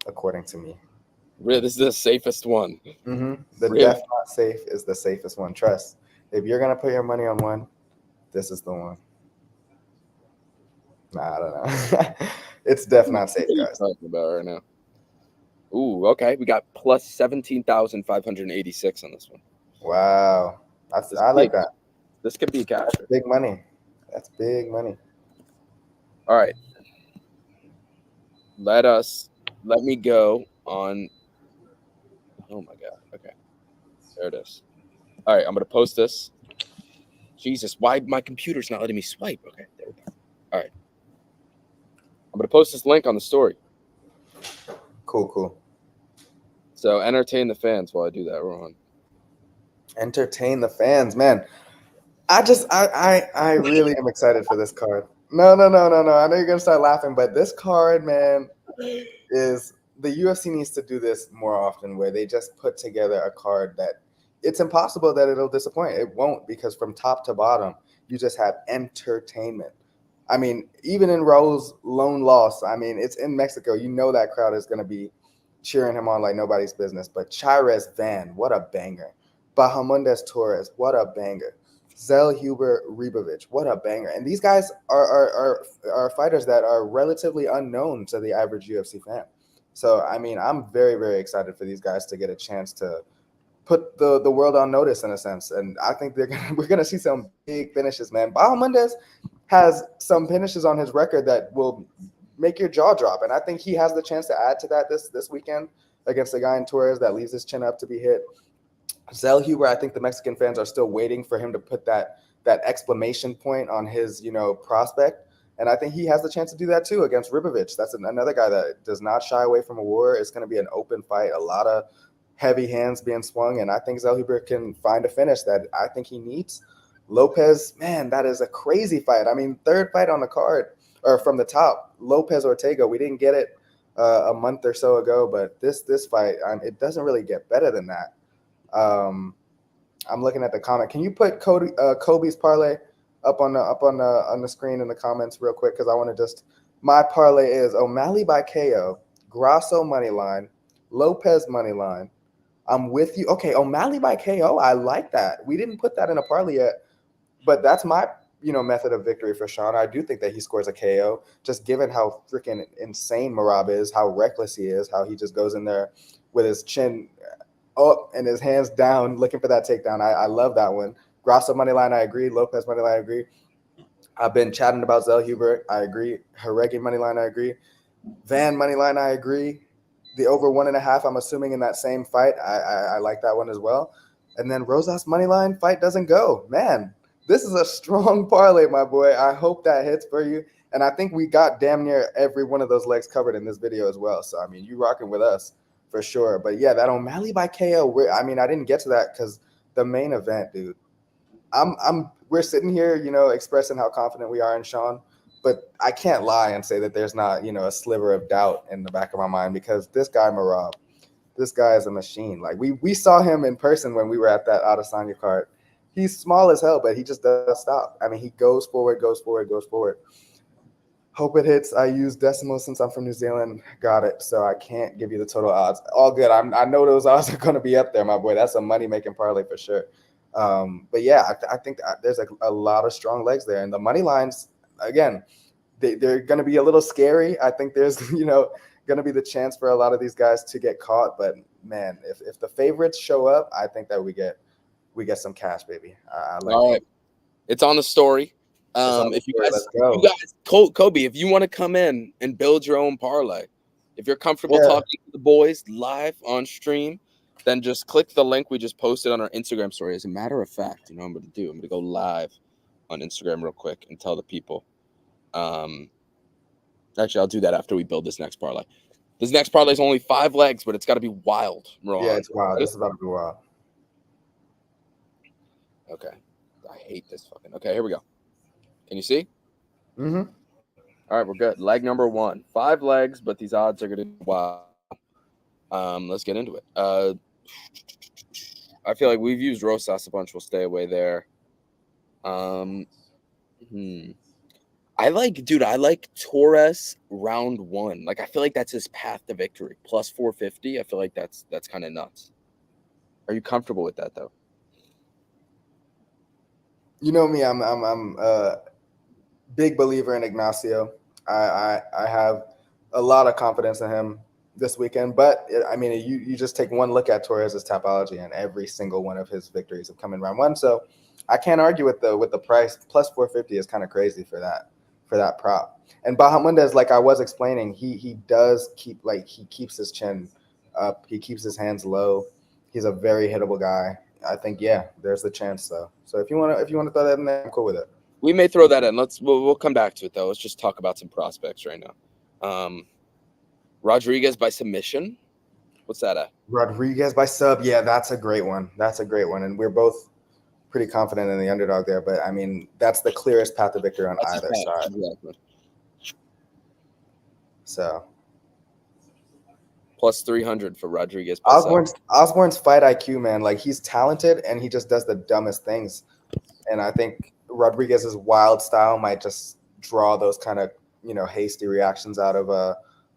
B: according to me.
A: Really, this is the safest one.
B: Mm-hmm. The def not safe is the safest one. Trust. If you're gonna put your money on one, this is the one. Nah, I don't know. It's def not safe, guys.
A: What are you talking about right now? Ooh, okay. We got plus 17,586 on this one.
B: Wow, I like that.
A: This could be a cash.
B: Big money. That's big money.
A: All right. Let me go on. Oh my God. Okay. There it is. All right. I'm going to post this. Jesus, why my computer's not letting me swipe? Okay. There we go. All right. I'm going to post this link on the story.
B: Cool.
A: So entertain the fans while I do that, Rohan.
B: Entertain the fans, man. I really am excited for this card. No. I know you're gonna start laughing, but this card, man, is the UFC needs to do this more often, where they just put together a card that it's impossible that it'll disappoint. It won't, because from top to bottom, you just have entertainment. I mean, even in Raul's lone loss, I mean, it's in Mexico. You know that crowd is gonna be cheering him on like nobody's business. But Chires Van, what a banger. Bahamondes Torres, what a banger. Zellhuber Ribovic, what a banger. And these guys are fighters that are relatively unknown to the average UFC fan. So, I mean, I'm very, very excited for these guys to get a chance to put the world on notice in a sense. And I think we're going to see some big finishes, man. Bahamondes has some finishes on his record that will make your jaw drop. And I think he has the chance to add to that this weekend against a guy in Torres that leaves his chin up to be hit. Zellhuber, I think the Mexican fans are still waiting for him to put that exclamation point on his, prospect. And I think he has the chance to do that too against Ribovic. That's another guy that does not shy away from a war. It's going to be an open fight, a lot of heavy hands being swung, and I think Zellhuber can find a finish that I think he needs. Lopez, man, that is a crazy fight. I mean, third fight on the card, or from the top, Lopez Ortega. We didn't get it a month or so ago, but this fight, it doesn't really get better than that. I'm looking at the comment. Can you put Kobe's parlay up on the screen in the comments real quick? Because I want to just, my parlay is O'Malley by KO, Grasso money line, Lopez money line. I'm with you. Okay, O'Malley by KO. I like that. We didn't put that in a parlay yet, but that's my method of victory for Sean. I do think that he scores a KO, just given how freaking insane Marab is, how reckless he is, how he just goes in there with his chin up and his hands down, looking for that takedown. I love that one. Grasso money line, I agree. Lopez money line, I agree. I've been chatting about Zellhuber. I agree. Haregi money line, I agree. Van money line, I agree. The over 1.5, I'm assuming in that same fight. I like that one as well. And then Rosas money line fight doesn't go. Man, this is a strong parlay, my boy. I hope that hits for you. And I think we got damn near every one of those legs covered in this video as well. So, I mean, you rocking with us for sure. But yeah, that O'Malley by KO, I didn't get to that because the main event, dude. We're sitting here, expressing how confident we are in Sean, but I can't lie and say that there's not, a sliver of doubt in the back of my mind because this guy Marab, this guy is a machine. Like we saw him in person when we were at that Adesanya card. He's small as hell, but he just doesn't stop. I mean, he goes forward, goes forward, goes forward. Hope it hits. I use decimals since I'm from New Zealand. Got it. So I can't give you the total odds. All good. I know those odds are going to be up there, my boy. That's a money-making parlay for sure. But yeah, I think there's a lot of strong legs there. And the money lines, again, they're going to be a little scary. I think there's, going to be the chance for a lot of these guys to get caught. But, man, if the favorites show up, I think that we get some cash, baby. I like
A: All right. It's on the story. If you guys, Kobe, if you want to come in and build your own parlay, if you're comfortable talking to the boys live on stream, then just click the link we just posted on our Instagram story. As a matter of fact, what I'm going to do? I'm going to go live on Instagram real quick and tell the people. Actually, I'll do that after we build this next parlay. This next parlay is only 5 legs, but it's got to be wild.
B: Yeah, it's wild. This is about to be wild.
A: Okay. I hate this fucking. Okay, here we go. Can you see?
B: Mm-hmm.
A: All right, we're good. Leg number 1. 5 legs, but these odds are going to be wild. Let's get into it. I feel like we've used Rosas a bunch. We'll stay away there. I like Torres round 1. Like, I feel like that's his path to victory. Plus 450. I feel like that's kind of nuts. Are you comfortable with that though?
B: You know me, I'm a big believer in Ignacio. I have a lot of confidence in him this weekend, but I mean, you just take one look at Torres' topology, and every single one of his victories have come in round 1. So I can't argue with the price. Plus 450 is kind of crazy for that prop. And Bahamundez, like I was explaining, he does he keeps his chin up, he keeps his hands low. He's a very hittable guy. I think there's the chance though. So if you want to throw that in there, I'm cool with it.
A: We may throw that in. We'll come back to it though. Let's just talk about some prospects right now. Rodriguez by submission. What's that at?
B: Rodriguez by sub. Yeah, that's a great one. And we're both pretty confident in the underdog there. But I mean, that's the clearest path to victory on either side.
A: Exactly.
B: So
A: plus 300 for Rodriguez.
B: Osborne's fight IQ, man. Like, he's talented and he just does the dumbest things. And I think Rodriguez's wild style might just draw those kind of, hasty reactions out of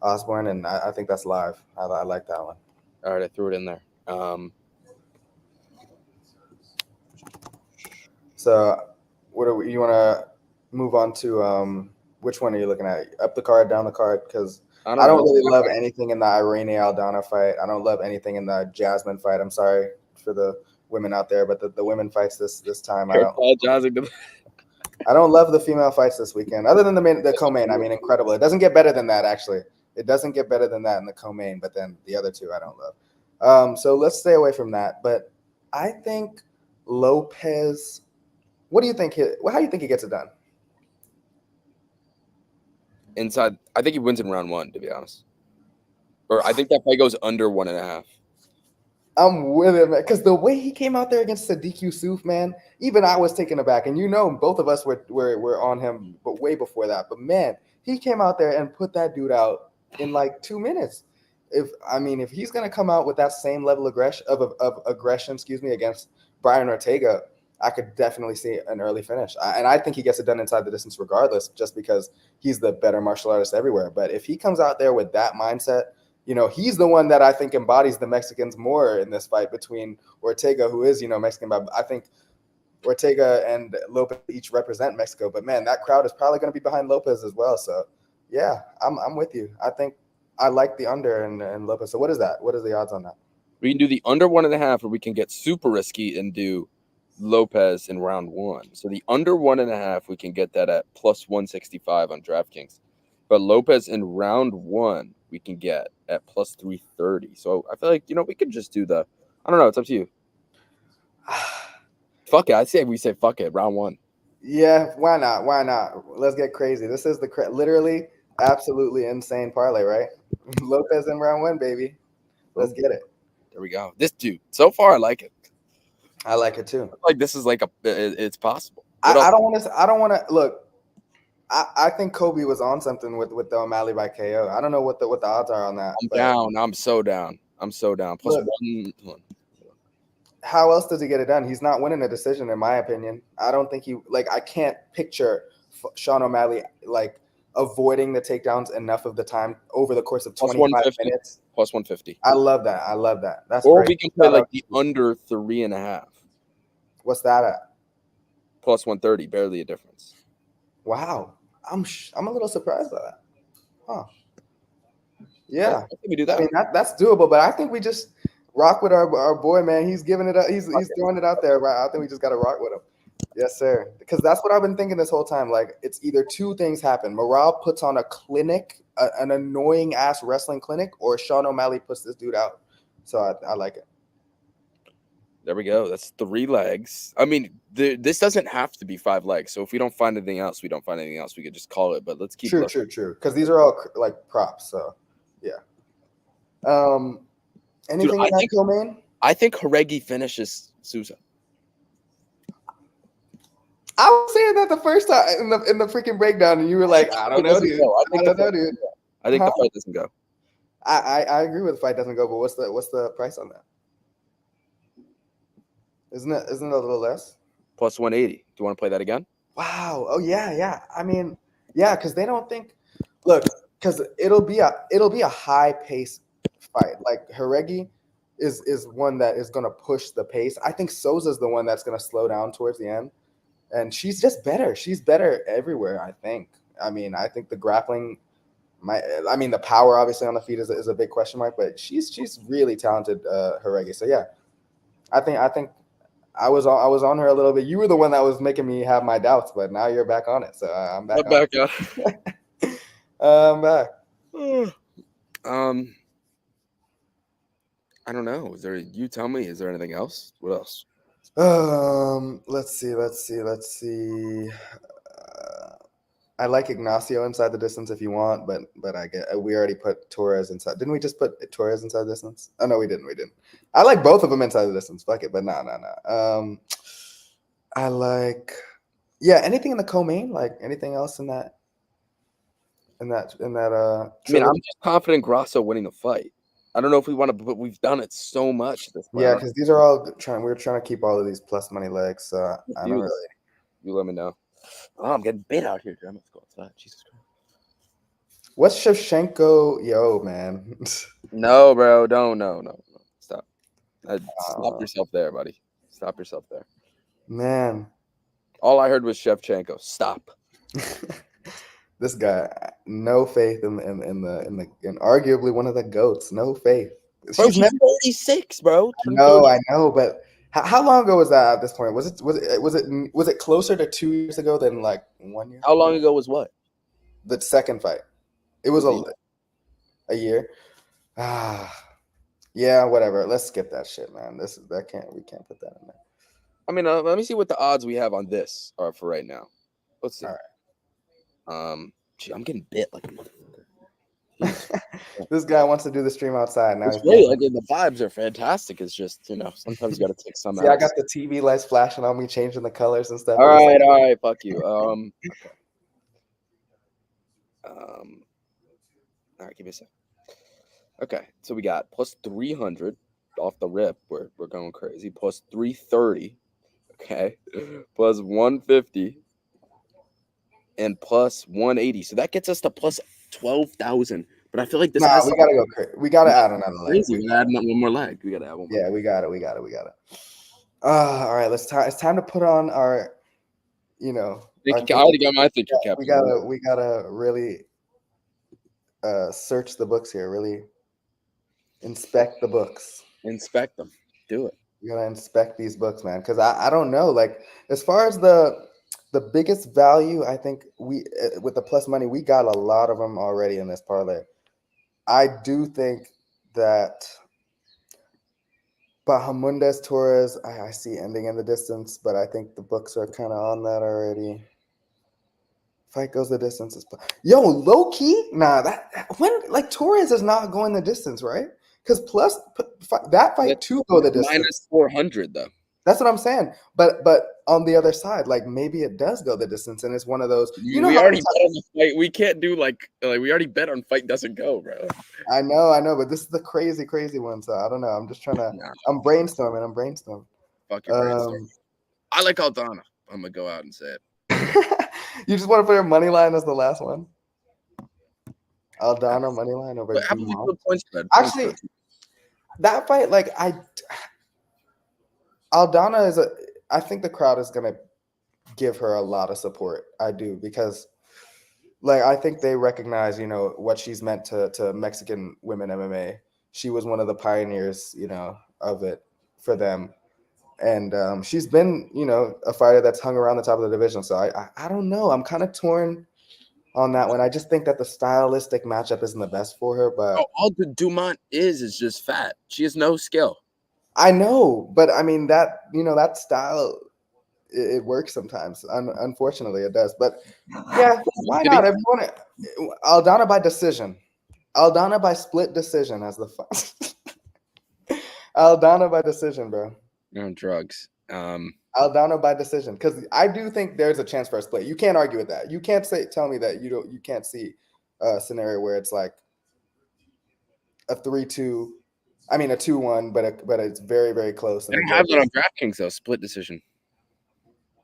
B: Osborne. And I think that's live. I like that one.
A: All right, I threw it in there.
B: So you want to move on to which one are you looking at? Up the card, down the card? Because I don't really love anything in the Irene Aldana fight. I don't love anything in the Jasmine fight. I'm sorry for the women out there, but the women fights this time, I don't love the female fights this weekend. Other than the co-main, I mean, incredible. It doesn't get better than that, actually. It doesn't get better than that in the co-main, but then the other two I don't love. So let's stay away from that. But I think Lopez. What do you think? How do you think he gets it done?
A: inside. I think he wins in round 1, to be honest. Or I think that fight goes under 1.5.
B: I'm with him, because the way he came out there against Sadiq Yusuf, man, even I was taken aback. And both of us were on him, but way before that. But man, he came out there and put that dude out in like 2 minutes. If he's gonna come out with that same level of aggression, against Brian Ortega, I could definitely see an early finish. And I think he gets it done inside the distance regardless, just because he's the better martial artist everywhere. But if he comes out there with that mindset, he's the one that I think embodies the Mexicans more in this fight between Ortega, who is, Mexican, but I think Ortega and Lopez each represent Mexico. But man, that crowd is probably going to be behind Lopez as well. So yeah, I'm with you. I think I like the under and Lopez. So what is that? What is the odds on that?
A: We can do the under 1.5, or we can get super risky and do Lopez in round 1. So the under 1.5, we can get that at plus 165 on DraftKings. But Lopez in round 1, we can get at plus 330. So I feel like, we could just do I don't know. It's up to you. Fuck it. I say we say fuck it. Round 1.
B: Yeah, why not? Why not? Let's get crazy. This is literally absolutely insane parlay, right? Lopez in round 1, baby. Let's get it.
A: There we go. This dude, so far, I like it.
B: I like it too.
A: Like this is it's possible.
B: I don't want to look. I think Kobe was on something with the O'Malley by KO. I don't know what the odds are on that.
A: I'm down. I'm so down. Plus look, 1.
B: How else does he get it done? He's not winning a decision, in my opinion. I don't think I can't picture Sean O'Malley avoiding the takedowns enough of the time over the course of 25 minutes.
A: Plus 150.
B: I love that. That's
A: or
B: great.
A: We can play the under 3.5.
B: What's that at?
A: Plus 130, barely a difference.
B: Wow, I'm a little surprised by that. Huh? Yeah,
A: I think we do that.
B: I mean that's doable, but I think we just rock with our boy, man. He's giving it up. He's throwing it out there, right? I think we just got to rock with him. Yes, sir. Because that's what I've been thinking this whole time. Like, it's either two things happen. Morale puts on a clinic, an annoying ass wrestling clinic, or Sean O'Malley puts this dude out. So I like it.
A: There we go. That's 3 legs. I mean, this doesn't have to be 5 legs. So if we don't find anything else, we don't find anything else. We could just call it. But let's keep
B: true. Because these are all like props. So yeah. Anything in that co-main?
A: I think Horegi finishes Sousa.
B: I was saying that the first time in the freaking breakdown, and you were like, I don't know, dude. I don't know, dude.
A: I think the fight doesn't go.
B: I agree with the fight doesn't go, but what's the price on that? Isn't it a little less?
A: Plus 180. Do you want to play that again?
B: Wow. Oh yeah. I mean, yeah, because they don't think. Look, because it'll be a high pace fight. Like Horegi is one that is going to push the pace. I think Souza's the one that's going to slow down towards the end. And she's just better. She's better everywhere, I think. I mean, I think the grappling, the power obviously on the feet is a big question mark, but she's really talented, Horegi. So yeah, I think I was on her a little bit. You were the one that was making me have my doubts, but now you're back on it. So I'm back. I'm back.
A: I don't know. You tell me. Is there anything else? What else?
B: Let's see. I like Ignacio inside the distance if you want, but we already put Torres inside. Didn't we just put Torres inside the distance? Oh no, we didn't. I like both of them inside the distance. Fuck it, but no. I like, anything in the co-main, like anything else in that. I mean,
A: I'm just confident Grasso winning the fight. I don't know if we want to, but we've done it so much at this point.
B: Yeah, because these are all we're trying to keep all of these plus money legs. So I don't really.
A: You let me know. Oh, I'm getting bit out here, dude. Let's go outside. Jesus Christ.
B: What's Shevchenko? Yo, man.
A: No, bro. Don't. No. Stop. Stop yourself there, buddy. Stop yourself there.
B: Man.
A: All I heard was Shevchenko. Stop.
B: This guy, no faith in arguably one of the GOATs. No faith.
A: Bro, she's 36, bro.
B: No, I know, but how long ago was that at this point? Was it closer to 2 years ago than like 1 year?
A: How long ago was what?
B: The second fight. It was a year. Yeah, whatever. Let's skip that shit, man. We can't put that in there.
A: I mean, let me see what the odds we have on this are for right now. Let's see.
B: All right.
A: Gee, I'm getting bit like a motherfucker. Jesus.
B: This guy wants to do the stream outside. Now
A: It's
B: he's
A: great.
B: paying.
A: Like the vibes are fantastic. It's just sometimes you got to take some
B: See, I
A: else.
B: got the TV lights flashing on me, changing the colors and stuff.
A: All right, fuck you. Okay. All right, give me a sec. Okay, so we got plus 300 off the rip. We're going crazy. Plus 330. Okay, plus 150 and plus 180. So that gets us to plus 12,000. But I feel like this
B: Nah,
A: has
B: we gotta go crazy. We gotta add another leg.
A: crazy. We gotta add one more leg. We gotta add one more.
B: Yeah, we got it. All right, it's time to put on our,
A: I already got my thinking cap.
B: we gotta really search the books here, really inspect the books.
A: Inspect them. Do it.
B: We gotta inspect these books, man, because I don't know. Like, as far as the biggest value, I think with the plus money, we got a lot of them already in this parlay. I do think that Bahamundes Torres, I see ending in the distance, but I think the books are kind of on that already. Fight goes the distance. Low key, nah. That Torres is not going the distance, right? Because plus that fight too go the distance.
A: Minus 400 though.
B: That's what I'm saying. But on the other side, like maybe it does go the distance, and it's one of those.
A: We already bet on the fight. We can't do like we already bet on fight doesn't go, bro.
B: I know, but this is the crazy one. So I don't know. I'm just trying to. I'm brainstorming.
A: Fuck your brainstorm. I like Aldana. I'm gonna go out and say it.
B: You just want to put your money line as the last one. Aldana money line over. Actually, that fight, Aldana is I think the crowd is gonna give her a lot of support. I do, because I think they recognize, what she's meant to Mexican women MMA. She was one of the pioneers, of it for them. And she's been, a fighter that's hung around the top of the division. So I don't know. I'm kind of torn on that one. I just think that the stylistic matchup isn't the best for her. But
A: all the Dumont is just fat. She has no skill.
B: I know, but I mean that style, it works sometimes. Unfortunately, it does. But yeah, why not? If you want to, Aldana by decision, Aldana by split decision as the fight. Aldana by decision, bro.
A: You're on drugs.
B: Aldana by decision, because I do think there's a chance for a split. You can't argue with that. You can't tell me that you can't see a scenario where it's like a 3-2. I mean a 2-1, but it's very, very close.
A: They don't have that on DraftKings though. Split decision.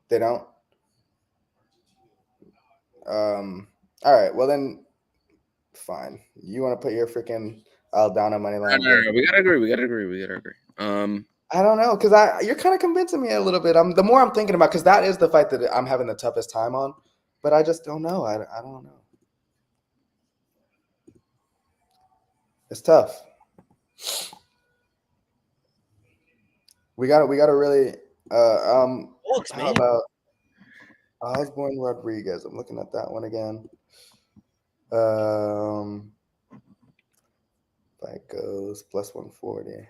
B: They don't. All right. Well then, fine. You want to put your freaking Aldana money line?
A: No. We gotta agree.
B: I don't know, because you're kind of convincing me a little bit. The more I'm thinking about, because that is the fight that I'm having the toughest time on, but I just don't know. I don't know. It's tough. We got to really. How about Osborne Rodriguez? I'm looking at that one again. Fight goes plus 140.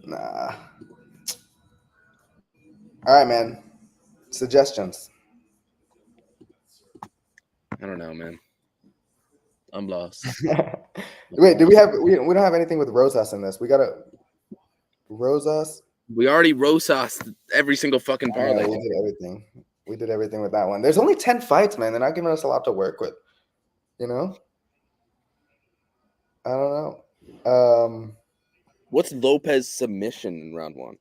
B: Nah. All right, man. Suggestions.
A: I don't know, man. I'm lost.
B: Wait, do we don't have anything with Rosas in this? We got to Rosas.
A: We already Rosas every single fucking parlay.
B: We did everything. We did everything with that one. There's only 10 fights, man. They're not giving us a lot to work with. I don't know.
A: What's Lopez submission in round 1?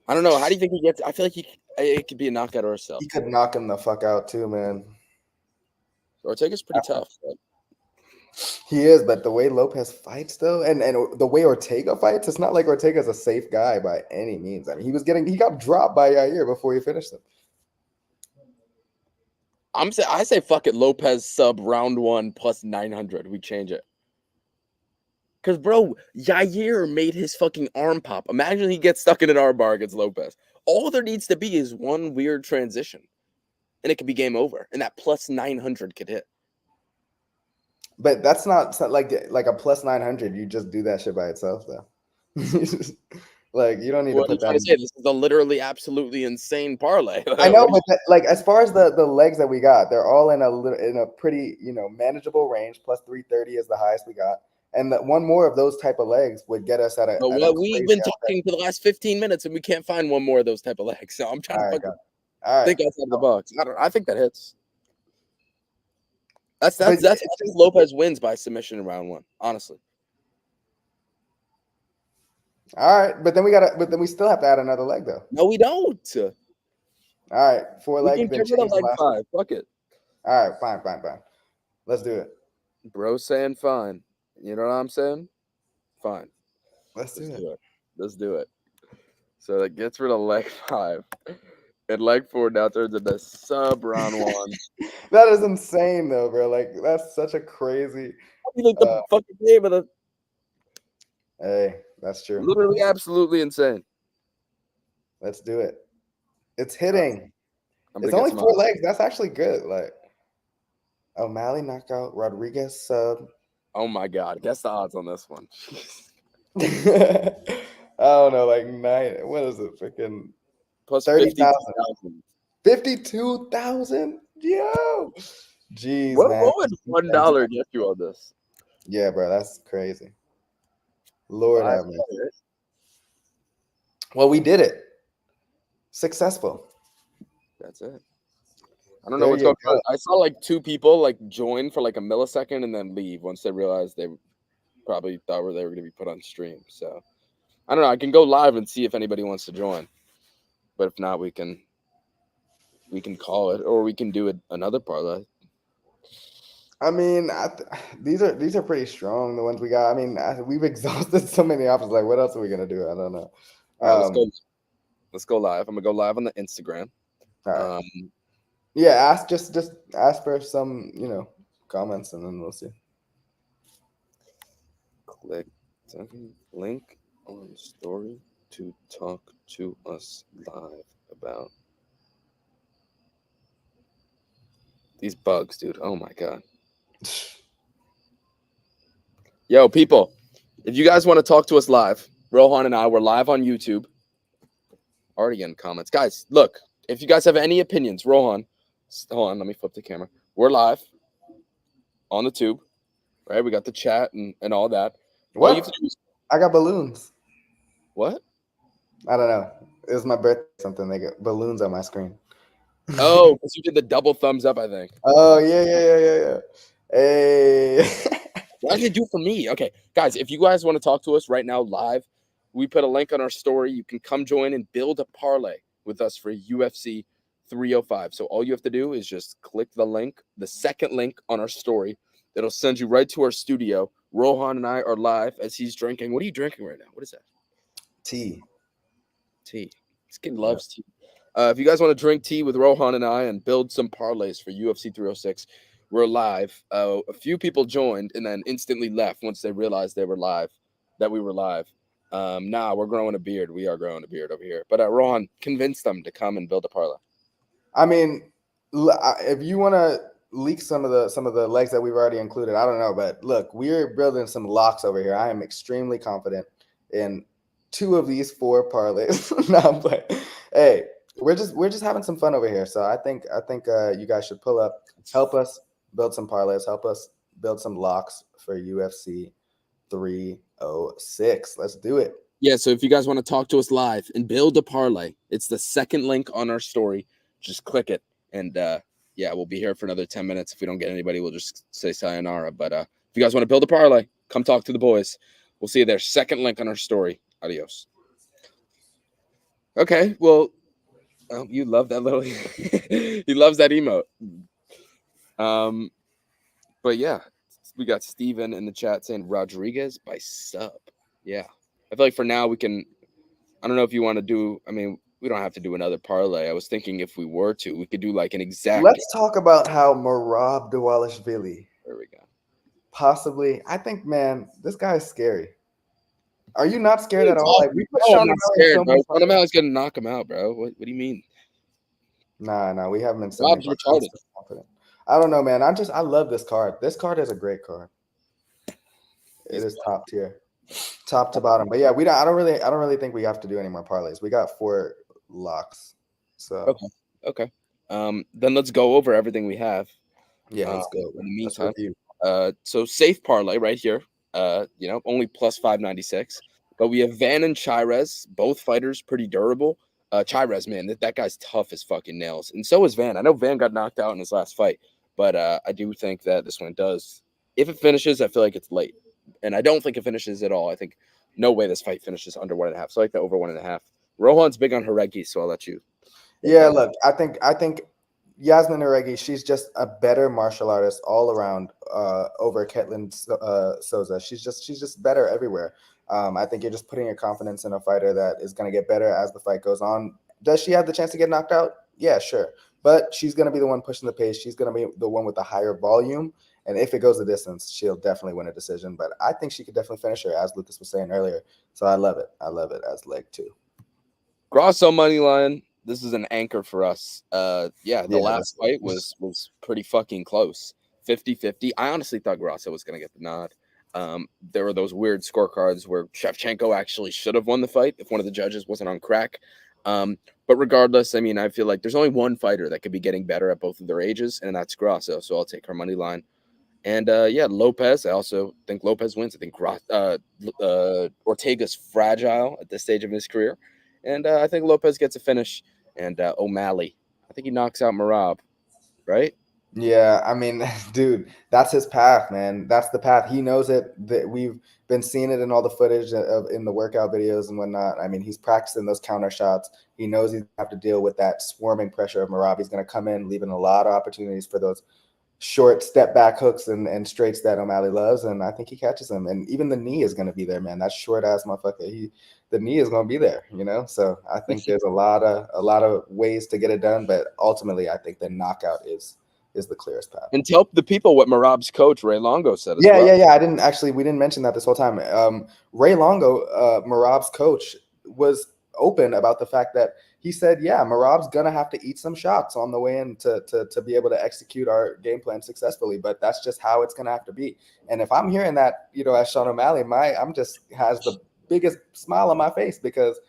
A: I don't know. How do you think he gets? I feel like it could be a knockout or a sell.
B: He could knock him the fuck out too, man.
A: Ortega's pretty tough. But...
B: He is, but the way Lopez fights though, and the way Ortega fights, it's not like Ortega's a safe guy by any means. I mean, he got dropped by Yair before he finished him.
A: I say fuck it. Lopez sub round 1 plus 900. We change it. Because, bro, Yair made his fucking arm pop. Imagine he gets stuck in an arm bar against Lopez. All there needs to be is one weird transition, and it could be game over. And that plus 900 could hit.
B: But that's not like a plus 900. You just do that shit by itself, though. Like, you don't need to
A: What are you
B: put that
A: trying to
B: in.
A: say? This is a literally absolutely insane parlay.
B: I know,
A: What are
B: but like as far as the legs that we got, they're all in a pretty manageable range. Plus 330 is the highest we got, and that one more of those type of legs would get us at a
A: What we've
B: crazy
A: been talking for the last 15 minutes, and we can't find one more of those type of legs. So I'm trying
B: All
A: to
B: right,
A: fucking
B: got it. All right,
A: think outside the box. I think that hits. That's
B: but
A: that's that's. I
B: it's
A: think
B: just
A: Lopez wins by submission in round 1. Honestly,
B: all right. But then we still have to add another leg though.
A: no, we don't.
B: All right, 4
A: We
B: legs,
A: can
B: then
A: get rid of
B: change the
A: leg
B: last one.
A: 5. Fuck it,
B: All right, fine. Let's do it.
A: bro. Saying fine. You know what I'm saying? Fine.
B: Let's do
A: Let's
B: it.
A: do it. Let's do it. So that gets rid of leg 5. And leg 4 now turns into sub round 1.
B: That is insane though, bro. Like that's such a crazy.
A: You think
B: Uh,
A: the fucking game of the
B: hey, that's true.
A: literally absolutely insane.
B: Let's do it. It's
A: All right,
B: hitting.
A: I'm
B: It's
A: gonna get
B: only
A: some
B: 4
A: odds.
B: legs. That's actually good. Like O'Malley knockout, Rodriguez sub.
A: Oh my god, guess the odds on this one.
B: I don't know, like 9. What is it? Freaking
A: Plus
B: 30,000.
A: 52,000.
B: 52,000? Yo. Jeez,
A: What
B: man.
A: would
B: Thanks.
A: $1 get you on this?
B: Yeah, bro, that's crazy. Lord
A: Five
B: have mercy.
A: players.
B: Well, we did it. Successful.
A: That's it. I don't know
B: There
A: what's
B: you
A: going
B: go.
A: on. I saw like 2 people like join for like a millisecond and then leave once they realized they probably thought they were going to be put on stream. So I don't know. I can go live and see if anybody wants to join, but if not, we can call it or we can do another parlay.
B: I mean, these are pretty strong. The ones we got. I mean, we've exhausted so many options. Like, what else are we gonna do? I don't know.
A: All right, let's
B: Um,
A: go. Let's go live. I'm gonna go live on the Instagram.
B: all right.
A: Um,
B: Yeah, just ask for some comments, and then we'll see.
A: click link on story to talk to us live about these bugs, dude. Oh my god. Yo, people, if you guys want to talk to us live, Rohan and I, we're live on YouTube. Already getting comments. Guys, look, if you guys have any opinions, Rohan, hold on, let me flip the camera. We're live on the tube, right? We got the chat and all that. All you have to
B: What?
A: do is,
B: I got balloons.
A: what?
B: I don't know. It was my birthday. Or something. They got balloons on my screen.
A: Oh, because you did the double thumbs up, I think.
B: Oh yeah. Hey.
A: What did it do for me? Okay, guys, if you guys want to talk to us right now live, we put a link on our story. You can come join and build a parlay with us for UFC 305. So all you have to do is just click the link, the second link on our story. It'll send you right to our studio. Rohan and I are live as he's drinking. What are you drinking right now? What is that?
B: Tea.
A: Tea. This kid loves tea. If you guys want to drink tea with Rohan and I and build some parlays for UFC 306, we're live. A few people joined and then instantly left once they realized they were live, that we were live. We're growing a beard. We are growing a beard over here. But Rohan, convince them to come and build a parlay.
B: I mean, if you want to leak some of the legs that we've already included, I don't know, but look, we're building some locks over here. I am extremely confident in 2 of these 4 parlays. No, I'm playing. Hey, we're just having some fun over here. So I think you guys should pull up, help us build some parlays, help us build some locks for UFC 306. Let's do it.
A: Yeah, so if you guys want to talk to us live and build a parlay, it's the second link on our story. Just click it. And we'll be here for another 10 minutes. If we don't get anybody, we'll just say sayonara. But if you guys want to build a parlay, come talk to the boys. We'll see you there. Second link on our story. Adios. Okay, well, you love that little he loves that emote. But yeah, we got Steven in the chat saying Rodriguez by sub. Yeah. I feel like for now we can, I don't know if you want to do, I mean, we don't have to do another parlay. I was thinking if we were to, we could do like an exact.
B: Let's talk about how Merab Dvalishvili
A: There we go.
B: possibly. I think, man, this guy is scary. Are you not scared at all? Like we put
A: I'm
B: Sean
A: not
B: O'Malley
A: scared,
B: so
A: bro.
B: many
A: Sean O'Malley's gonna knock him out, bro. What do you mean?
B: Nah, we haven't been so many.
A: Rob's retarded.
B: Confident. I don't know, man. I love this card. This card is a great card. It is top tier. top to bottom. But yeah, we don't. I don't really think we have to do any more parlays. We got 4 locks. So
A: Okay. Okay. Then let's go over everything we have.
B: yeah,
A: In
B: let's go.
A: the
B: Let's
A: meantime,
B: review.
A: so safe parlay right here. Only plus 596. But we have Van and Chirez, both fighters pretty durable. Chirez, man, that guy's tough as fucking nails, and so is Van. I know Van got knocked out in his last fight, but I do think that this one does. If it finishes, I feel like it's late, and I don't think it finishes at all. I think no way this fight finishes under 1.5. So I like the over 1.5. Rohan's big on Horegi, so I'll let you take
B: Yeah,
A: that.
B: look, I think Yasmin Aregi, she's just a better martial artist all around over Ketlin Souza. She's just better everywhere. I think you're just putting your confidence in a fighter that is going to get better as the fight goes on. Does she have the chance to get knocked out? Yeah, sure. But she's going to be the one pushing the pace. She's going to be the one with the higher volume. And if it goes the distance, she'll definitely win a decision. But I think she could definitely finish her, as Lucas was saying earlier. So I love it. I love it as leg 2.
A: Grosso money line. This is an anchor for us. Yeah, the
B: Yeah,
A: last fight was pretty fucking close. 50-50. I honestly thought Grosso was gonna get the nod. There were those weird scorecards where Shevchenko actually should have won the fight if one of the judges wasn't on crack. But regardless, I mean, I feel like there's only one fighter that could be getting better at both of their ages, and that's Grosso. So I'll take her money line. And yeah, Lopez. I also think Lopez wins. I think Ortega's fragile at this stage of his career, and I think Lopez gets a finish. And O'Malley, I think he knocks out Marab, right?
B: Yeah, I mean, dude, that's his path, man. That's the path. He knows it. That we've been seeing it in all the footage of in the workout videos and whatnot. I mean, he's practicing those counter shots. He knows he's gonna have to deal with that swarming pressure of Marab. He's going to come in, leaving a lot of opportunities for those short step back hooks and straights that O'Malley loves. And I think he catches him. And even the knee is going to be there, man. That short ass motherfucker. The knee is going to be there, you know. So I think there's a lot of ways to get it done, but ultimately, I think the knockout is the clearest path.
A: And tell the people what Marab's coach Ray Longo said as
B: Yeah,
A: well.
B: yeah, yeah. We didn't mention that this whole time. Ray Longo, Marab's coach, was open about the fact that he said, yeah, Marab's gonna have to eat some shots on the way in to be able to execute our game plan successfully. But that's just how it's gonna have to be. And if I'm hearing that, as Sean O'Malley, I'm just has the biggest smile on my face because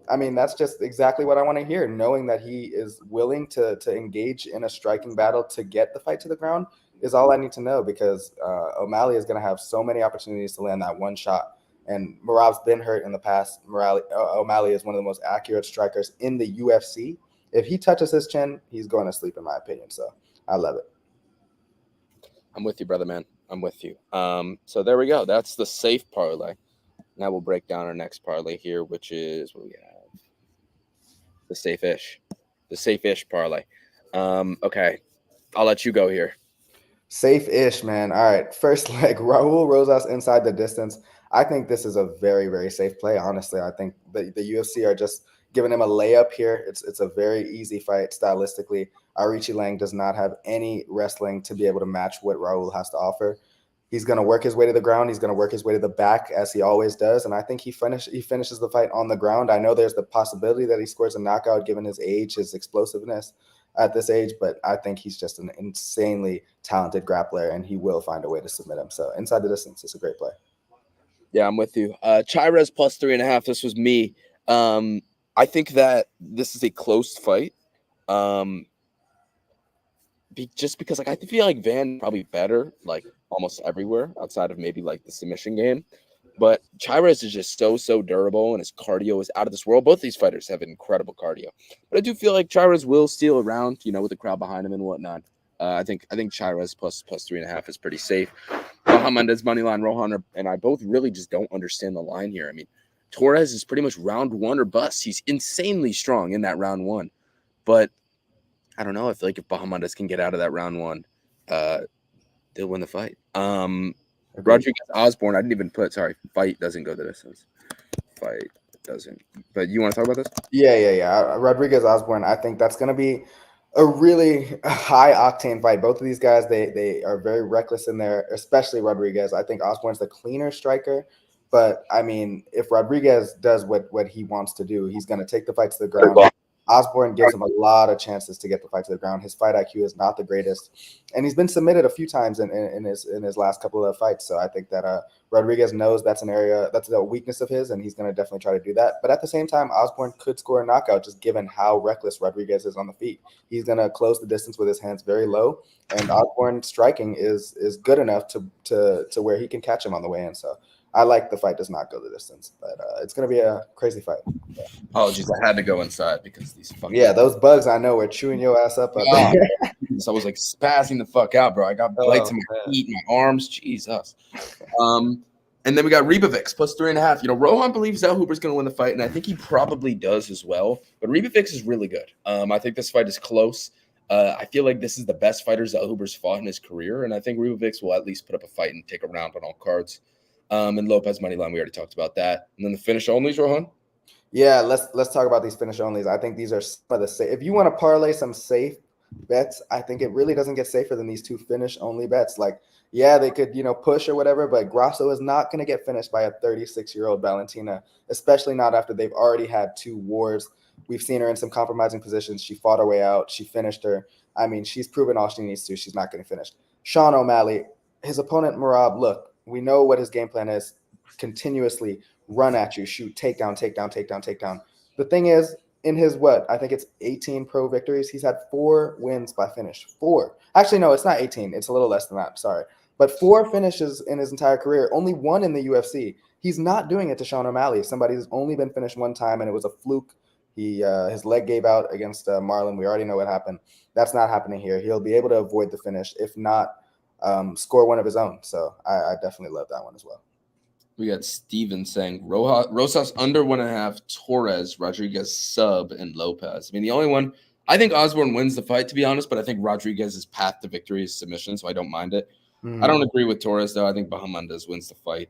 B: I mean, that's just exactly what I want to hear. Knowing that he is willing to engage in a striking battle to get the fight to the ground is all I need to know because O'Malley is going to have so many opportunities to land that one shot. And Marab's been hurt in the past. O'Malley is one of the most accurate strikers in the UFC. If he touches his chin, he's going to sleep, in my opinion. So I love it.
A: I'm with you, brother man. I'm with you. So there we go. That's the safe parlay. Now we'll break down our next parlay here, which is what we have. The safe-ish parlay. Okay, I'll let you go here.
B: Safe-ish, man. All right. First leg, Raul Rosas inside the distance. I think this is a very, very safe play. Honestly, I think the UFC are just giving him a layup here. It's a very easy fight stylistically. Arichi Lang does not have any wrestling to be able to match what Raul has to offer. He's going to work his way to the ground. He's going to work his way to the back as he always does. And I think he finishes the fight on the ground. I know there's the possibility that he scores a knockout given his age, his explosiveness at this age, but I think he's just an insanely talented grappler and he will find a way to submit him. So inside the distance is a great play.
A: Yeah, I'm with you. Chirez plus 3.5. This was me. I think that this is a close fight. Just because like I feel like Van probably better like almost everywhere outside of maybe like the submission game. But Chirez is just so durable and his cardio is out of this world. Both these fighters have incredible cardio. But I do feel like Chirez will steal around, with the crowd behind him and whatnot. I think Chirez plus 3.5 is pretty safe. Mohammed's money line, Rohan and I both really just don't understand the line here. I mean, Torres is pretty much round one or bust. He's insanely strong in that round one. But I don't know. I feel like if Bahamondes can get out of that round one, they'll win the fight. Rodriguez Osborne, I didn't even put. Sorry, fight doesn't go the distance. Fight doesn't. But you want to talk about this?
B: Yeah. Rodriguez Osborne, I think that's going to be a really high octane fight. Both of these guys, they are very reckless in there, especially Rodriguez. I think Osborne's the cleaner striker. But I mean, if Rodriguez does what he wants to do, he's going to take the fight to the ground. Osborne gives him a lot of chances to get the fight to the ground. His fight IQ is not the greatest, and he's been submitted a few times in his last couple of fights. So I think that Rodriguez knows that's an area, that's a weakness of his, and he's going to definitely try to do that. But at the same time, Osborne could score a knockout just given how reckless Rodriguez is on the feet. He's going to close the distance with his hands very low, and Osborne's striking is good enough to where he can catch him on the way in. So I like the fight does not go the distance, but it's going to be a crazy fight. Yeah.
A: Apologies, I had to go inside because these fucking
B: those bugs I know were chewing your ass up out
A: oh,
B: there.
A: so I was like spazzing the fuck out, bro. I got bites in my feet, my arms. Jesus. And then we got Ribovix plus 3.5. You know, Rohan believes Zal Hooper's going to win the fight, and I think he probably does as well. But Ribovix is really good. I think this fight is close. I feel like this is the best fighter Zal Hooper's fought in his career, and I think Ribovix will at least put up a fight and take a round on all cards. And Lopez money line, we already talked about that. And then the finish onlys, Rohan.
B: Yeah, let's talk about these finish onlys. I think these are some of the safe. If you want to parlay some safe bets, I think it really doesn't get safer than these two finish only bets. Like, yeah, they could, push or whatever, but Grasso is not going to get finished by a 36-year-old Valentina, especially not after they've already had 2 wars. We've seen her in some compromising positions. She fought her way out. She finished her. I mean, she's proven all she needs to. She's not getting finished. Sean O'Malley, his opponent, Merab, look, we know what his game plan is. Continuously run at you, shoot, takedown, takedown, takedown, takedown. The thing is, in his I think it's 18 pro victories, he's had 4 wins by finish. 4. Actually, no, it's not 18. It's a little less than that. Sorry. But 4 finishes in his entire career, only 1 in the UFC. He's not doing it to Sean O'Malley, somebody who's only been finished 1 time, and it was a fluke. His leg gave out against Marlon. We already know what happened. That's not happening here. He'll be able to avoid the finish, if not score one of his own. So I definitely love that one as well.
A: We got Steven saying Rosas under 1.5, Torres, Rodriguez sub, and Lopez. I mean, the only one, I think Osborne wins the fight, to be honest, but I think Rodriguez's path to victory is submission, so I don't mind it. I don't agree with Torres, though. I think Bahamondes wins the fight.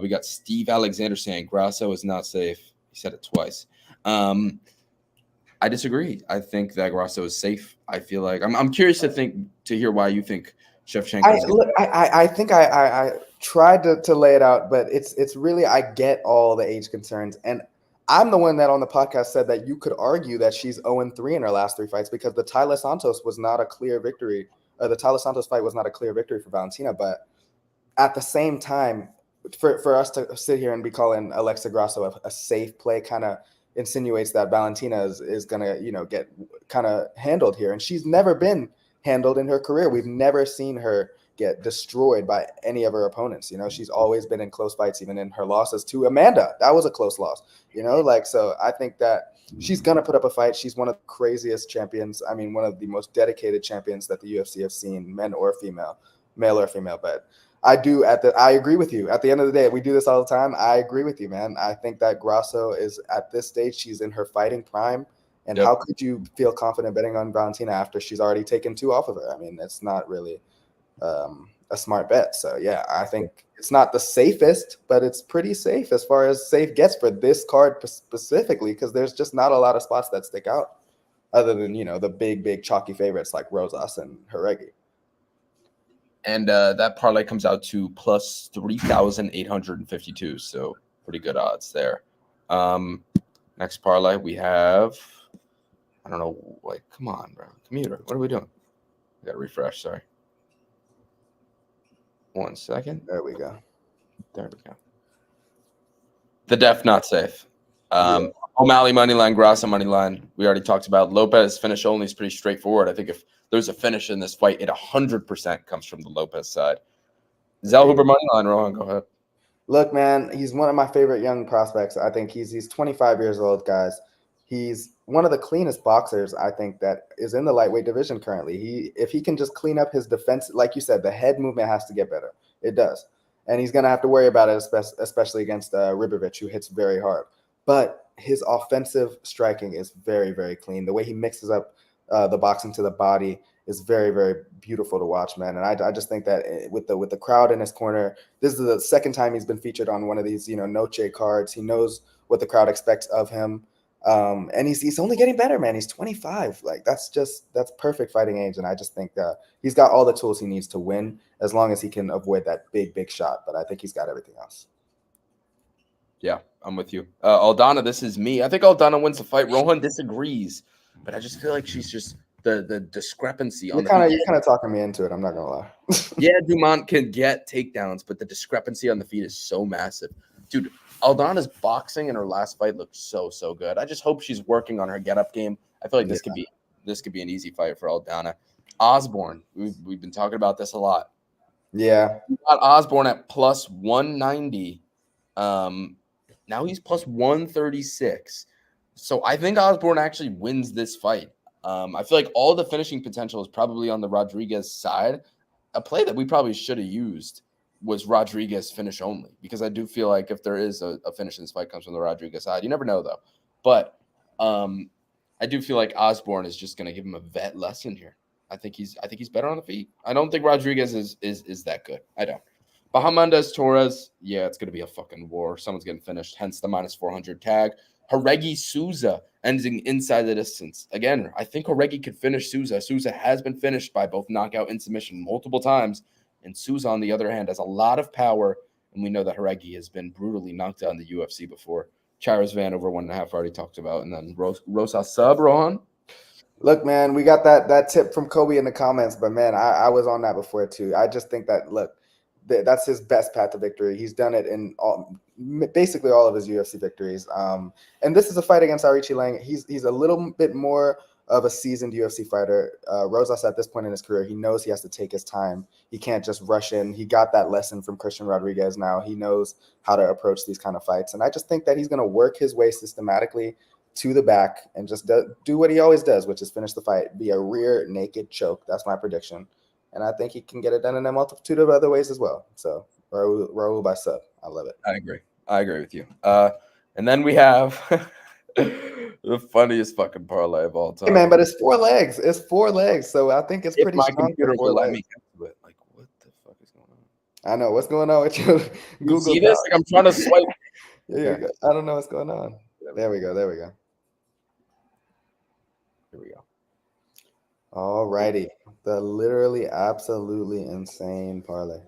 A: We got Steve Alexander saying Grasso is not safe. He said it twice. I disagree. I think that Grasso is safe. I feel like I'm curious to hear why you think Shevchenko.
B: I think I tried to lay it out, but it's really, I get all the age concerns, and I'm the one that on the podcast said that you could argue that she's 0-3 in her last 3 fights because the Tyler Santos was not a clear victory. The Tyler Santos fight was not a clear victory for Valentina, but at the same time, for us to sit here and be calling Alexa Grasso a safe play kind of insinuates that Valentina is gonna get kind of handled here, and she's never been handled in her career. We've never seen her get destroyed by any of her opponents. She's always been in close fights, even in her losses to Amanda. That was a close loss, so I think that she's going to put up a fight. She's one of the craziest champions. I mean, one of the most dedicated champions that the UFC have seen, men or female, male or female. But I agree with you. At the end of the day, we do this all the time. I agree with you, man. I think that Grasso is at this stage, she's in her fighting prime. And how could you feel confident betting on Valentina after she's already taken 2 off of her? I mean, it's not really a smart bet. So, yeah, I think it's not the safest, but it's pretty safe as far as safe gets for this card specifically, because there's just not a lot of spots that stick out other than, the big chalky favorites like Rosas and Jaregui.
A: And that parlay comes out to plus 3,852. So pretty good odds there. Next parlay we have, I don't know, come on, bro. Commuter, what are we doing? We got to refresh, sorry. 1 second.
B: There we go.
A: The def not safe. O'Malley money line, Grasso money line. We already talked about Lopez finish only is pretty straightforward. I think if there's a finish in this fight, it 100% comes from the Lopez side. Zal Hooper money line, Rohan, go ahead.
B: Look, man, he's one of my favorite young prospects. I think he's 25 years old, guys. He's one of the cleanest boxers, I think, that is in the lightweight division currently. If he can just clean up his defense, like you said, the head movement has to get better. It does. And he's going to have to worry about it, especially against Ribovich, who hits very hard. But his offensive striking is very, very clean. The way he mixes up the boxing to the body is very, very beautiful to watch, man. And I just think that with the crowd in his corner, this is the second time he's been featured on one of these, Noche cards. He knows what the crowd expects of him. And he's only getting better, man. He's 25. Like that's perfect fighting age. And I just think he's got all the tools he needs to win as long as he can avoid that big shot. But I think he's got everything else.
A: Yeah, I'm with you. Aldana, this is me. I think Aldana wins the fight. Rohan disagrees, but I just feel like she's just the discrepancy on
B: You're
A: the
B: kind
A: feet.
B: of you're kind of talking me into it. I'm not gonna lie.
A: Yeah, Dumont can get takedowns, but the discrepancy on the feet is so massive. Dude, Aldana's boxing in her last fight looked so good. I just hope she's working on her get-up game. I feel like
B: Yeah.
A: this could be an easy fight for Aldana. Osborne, we've been talking about this a lot.
B: Yeah.
A: We got Osborne at plus 190. Now he's plus 136. So I think Osborne actually wins this fight. I feel like all the finishing potential is probably on the Rodriguez side. A play that we probably should have used was Rodriguez finish only, because I do feel like if there is a finish in this fight comes from the Rodriguez side. You never know though. But I do feel like Osborne is just gonna give him a vet lesson here. I think he's better on the feet. I don't think Rodriguez is that good. I don't. Bahamondes Torres, yeah, it's gonna be a fucking war. Someone's getting finished, hence the minus 400 tag. Haregi Souza ending inside the distance. Again, I think Haregi could finish Souza. Souza has been finished by both knockout and submission multiple times. And Souza, on the other hand, has a lot of power. And we know that Haregi has been brutally knocked out in the UFC before. Charas Van over 1.5 already talked about. And then Rosa Sub, Rohan.
B: Look, man, we got that tip from Kobe in the comments, but man, I was on that before too. I just think that look, that's his best path to victory. He's done it in basically all of his UFC victories. And this is a fight against Arichi Lang. He's a little bit more of a seasoned UFC fighter. Rosas at this point in his career, he knows he has to take his time. He can't just rush in. He got that lesson from Christian Rodriguez. Now he knows how to approach these kind of fights, and I just think that he's going to work his way systematically to the back and just do what he always does, which is finish the fight, be a rear naked choke. That's my prediction. And I think he can get it done in a multitude of other ways as well. So Raul by sub. I love it.
A: I agree with you. And then we have the funniest fucking parlay of all
B: Hey man,
A: time.
B: but it's 4 legs. It's 4 legs. So I think it's
A: If
B: pretty
A: my
B: strong for
A: computer
B: four
A: will let me
B: legs.
A: get to it, like what the fuck is going on?
B: I know what's going on with your
A: You
B: Google
A: see this?
B: Doc.
A: Like I'm trying to swipe.
B: Here
A: Okay,
B: we go. I don't know what's going on. There we go. There we go.
A: here we go.
B: All righty. The literally absolutely insane parlay.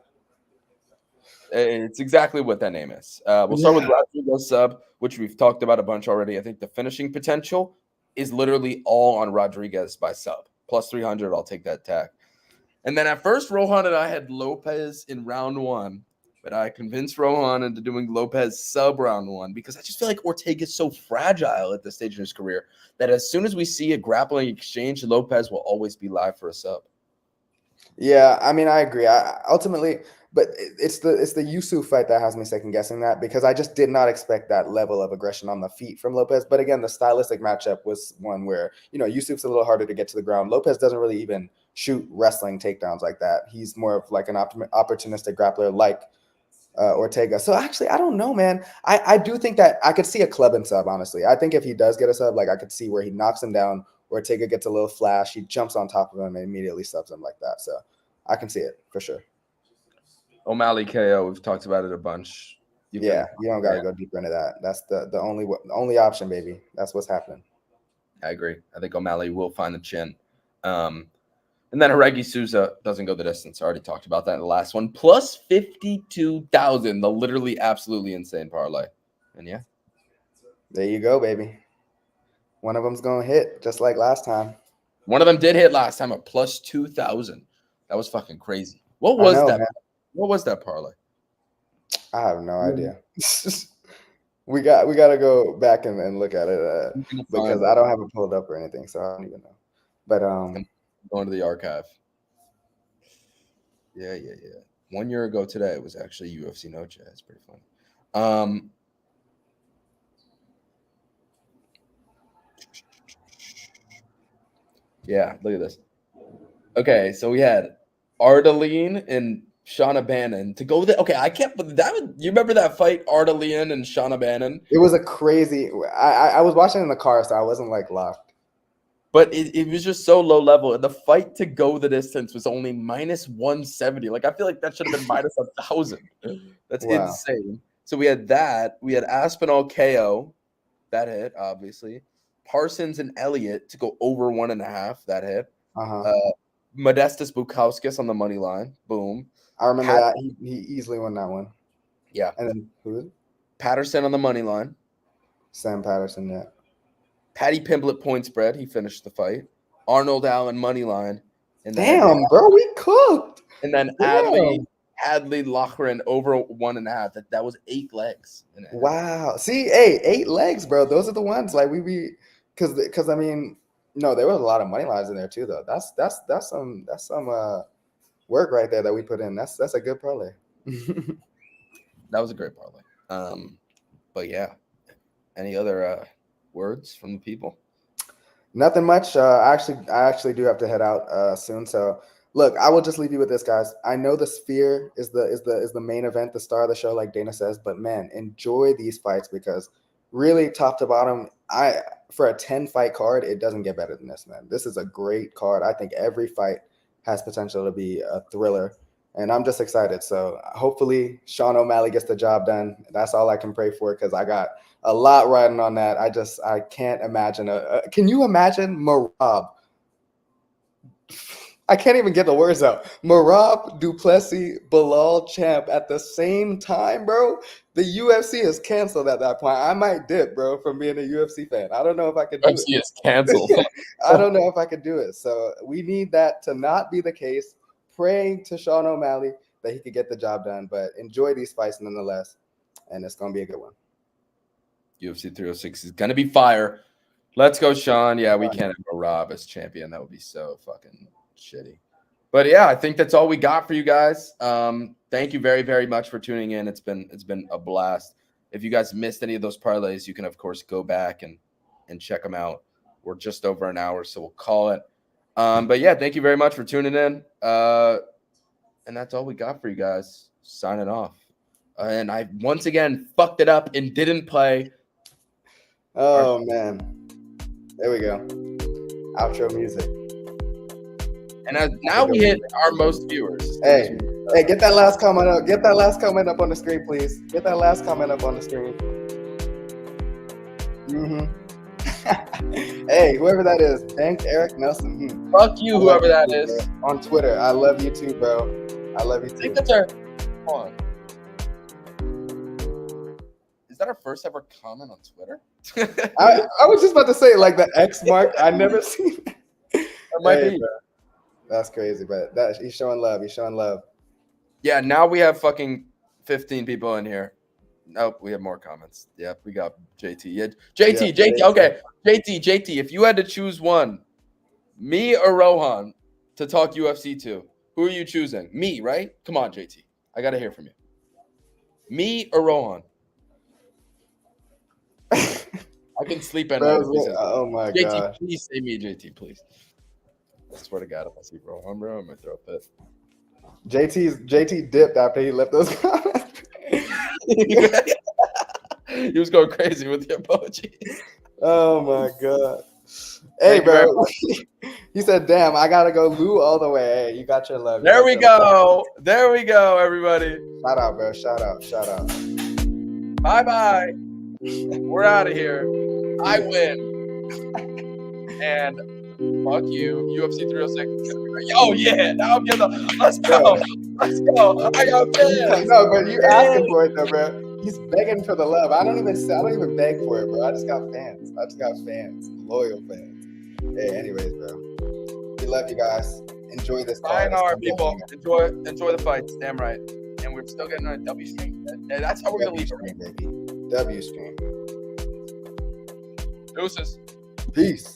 A: It's exactly what that name is. We'll start with Rodriguez sub, which we've talked about a bunch already. I think the finishing potential is literally all on Rodriguez by sub. Plus 300, I'll take that tag. And then at first, Rohan and I had Lopez in round one, but I convinced Rohan into doing Lopez sub round one because I just feel like Ortega is so fragile at this stage in his career that as soon as we see a grappling exchange, Lopez will always be live for a sub.
B: Yeah, I mean, I agree. Ultimately, but it's the Yusuf fight that has me second guessing that because I just did not expect that level of aggression on the feet from Lopez. But again, the stylistic matchup was one where Yusuf's a little harder to get to the ground. Lopez doesn't really even shoot wrestling takedowns like that. He's more of like an opportunistic grappler like Ortega. So actually, I don't know, man. I do think that I could see a club and sub, honestly. I think if he does get a sub, like I could see where he knocks him down, Ortega gets a little flash, he jumps on top of him and immediately subs him like that. So I can see it for sure.
A: O'Malley KO, we've talked about it a bunch.
B: You don't got to go deeper into that. That's the only option, baby. That's what's happening.
A: I agree. I think O'Malley will find the chin. And then Haregi Souza doesn't go the distance. I already talked about that in the last one. Plus 52,000, the literally absolutely insane parlay. And yeah.
B: There you go, baby. One of them's going to hit just like last time.
A: One of them did hit last time at plus 2,000. That was fucking crazy. What
B: I
A: was
B: know,
A: that?
B: man.
A: What was that parlay?
B: I have no idea. we got to go back and look at it because I don't have it pulled up or anything, so I don't even know. But
A: going to the archive. Yeah. 1 year ago today, it was actually UFC No Chat. It's pretty funny. Yeah, look at this. Okay, so we had Ardeline and Shauna Bannon to go there. Okay, I can't. But you remember that fight, Ardeline and Shauna Bannon?
B: It was a crazy. I was watching in the car, so I wasn't like locked.
A: But it was just so low level, and the fight to go the distance was only minus 170. Like I feel like that should have been minus 1,000. That's insane. So we had that. We had Aspinall KO, that hit obviously. Parsons and Elliott to go over 1.5. That hit. Modestus Bukauskas on the money line. Boom.
B: I remember that. He easily won that one.
A: Yeah.
B: And then who?
A: Patterson on the money line.
B: Sam Patterson, yeah.
A: Paddy Pimblett point spread. He finished the fight. Arnold Allen money line. And then
B: Damn, bro, we cooked.
A: And then
B: Damn.
A: Adley Loughran over 1.5. That was 8 legs.
B: Wow. See, hey, 8 legs, bro. Those are the ones like because I mean, no, there was a lot of money lines in there too, though. That's some work right there that we put in. That's a good parlay.
A: That was a great parlay. But yeah, any other words from the people?
B: Nothing much. I actually do have to head out soon. So look, I will just leave you with this, guys. I know the Sphere is the main event, the star of the show, like Dana says. But man, enjoy these fights because really, top to bottom, for a 10-fight card, it doesn't get better than this, man. This is a great card. I think every fight has potential to be a thriller, and I'm just excited. So hopefully, Sean O'Malley gets the job done. That's all I can pray for because I got a lot riding on that. I can't imagine can you imagine Marab? I can't even get the words out. Marab, Duplessis, Bilal, Champ at the same time, bro. The UFC is canceled at that point. I might dip, bro, from being a UFC fan. I don't know if I could do it.
A: UFC is canceled.
B: I don't know if I could do it. So we need that to not be the case. Praying to Sean O'Malley that he could get the job done. But enjoy these fights nonetheless. And it's going to be a good one.
A: UFC 306 is going to be fire. Let's go, Sean. Yeah, we can't have Marab as champion. That would be so fucking shitty. But yeah, I think that's all we got for you guys. Thank you very, very much for tuning in. It's been a blast. If you guys missed any of those parlays, you can of course go back and check them out. We're just over an hour, so we'll call it. But yeah, thank you very much for tuning in. And that's all we got for you guys. Signing off. And I once again fucked it up and didn't play.
B: Oh man. There we go. Outro music.
A: And now we hit our most viewers.
B: Hey, get that last comment up. Get that last comment up on the screen, please. Get that last comment up on the screen. Hey, whoever that is, thank Eric Nelson.
A: Fuck you, whoever that is.
B: Bro. On Twitter. I love you too, bro. I love you too.
A: I think that's our. Hold on. Is that our first ever comment on Twitter?
B: I was just about to say, like the X mark. I never seen that.
A: That might be.
B: Bro. That's crazy, but he's showing love. He's showing love.
A: Yeah, now we have fucking 15 people in here. Nope, we have more comments. Yep, we got JT. Yeah, JT. Okay, JT. If you had to choose one, me or Rohan, to talk UFC to, who are you choosing? Me, right? Come on, JT. I gotta hear from you. Me or Rohan? I can sleep at night.
B: Oh my
A: JT,
B: god.
A: please say me, JT, please. I swear to God, if I see Rohan, bro, I'm gonna throw a fit.
B: JT dipped after he left those comments.
A: He was going crazy with your emojis.
B: Oh my god. Hey, bro. He said, "Damn, I gotta go Lou all the way." Hey, you got your love.
A: There we go. There we go, everybody.
B: Shout out, bro. Shout out.
A: Bye. We're out of here. I win. And fuck you, UFC 306. Oh yeah, now I'm getting let's go. I got fans.
B: No, but you asking for it though, bro. He's begging for the love. I don't even beg for it, bro. I just got fans. Loyal fans. Hey, anyways, bro. We love you guys. Enjoy this.
A: Sayonara, people. Enjoy the fights. Damn right. And we're still getting on a W stream. That's how we're gonna leave
B: stream, baby. W stream.
A: Deuces.
B: Peace.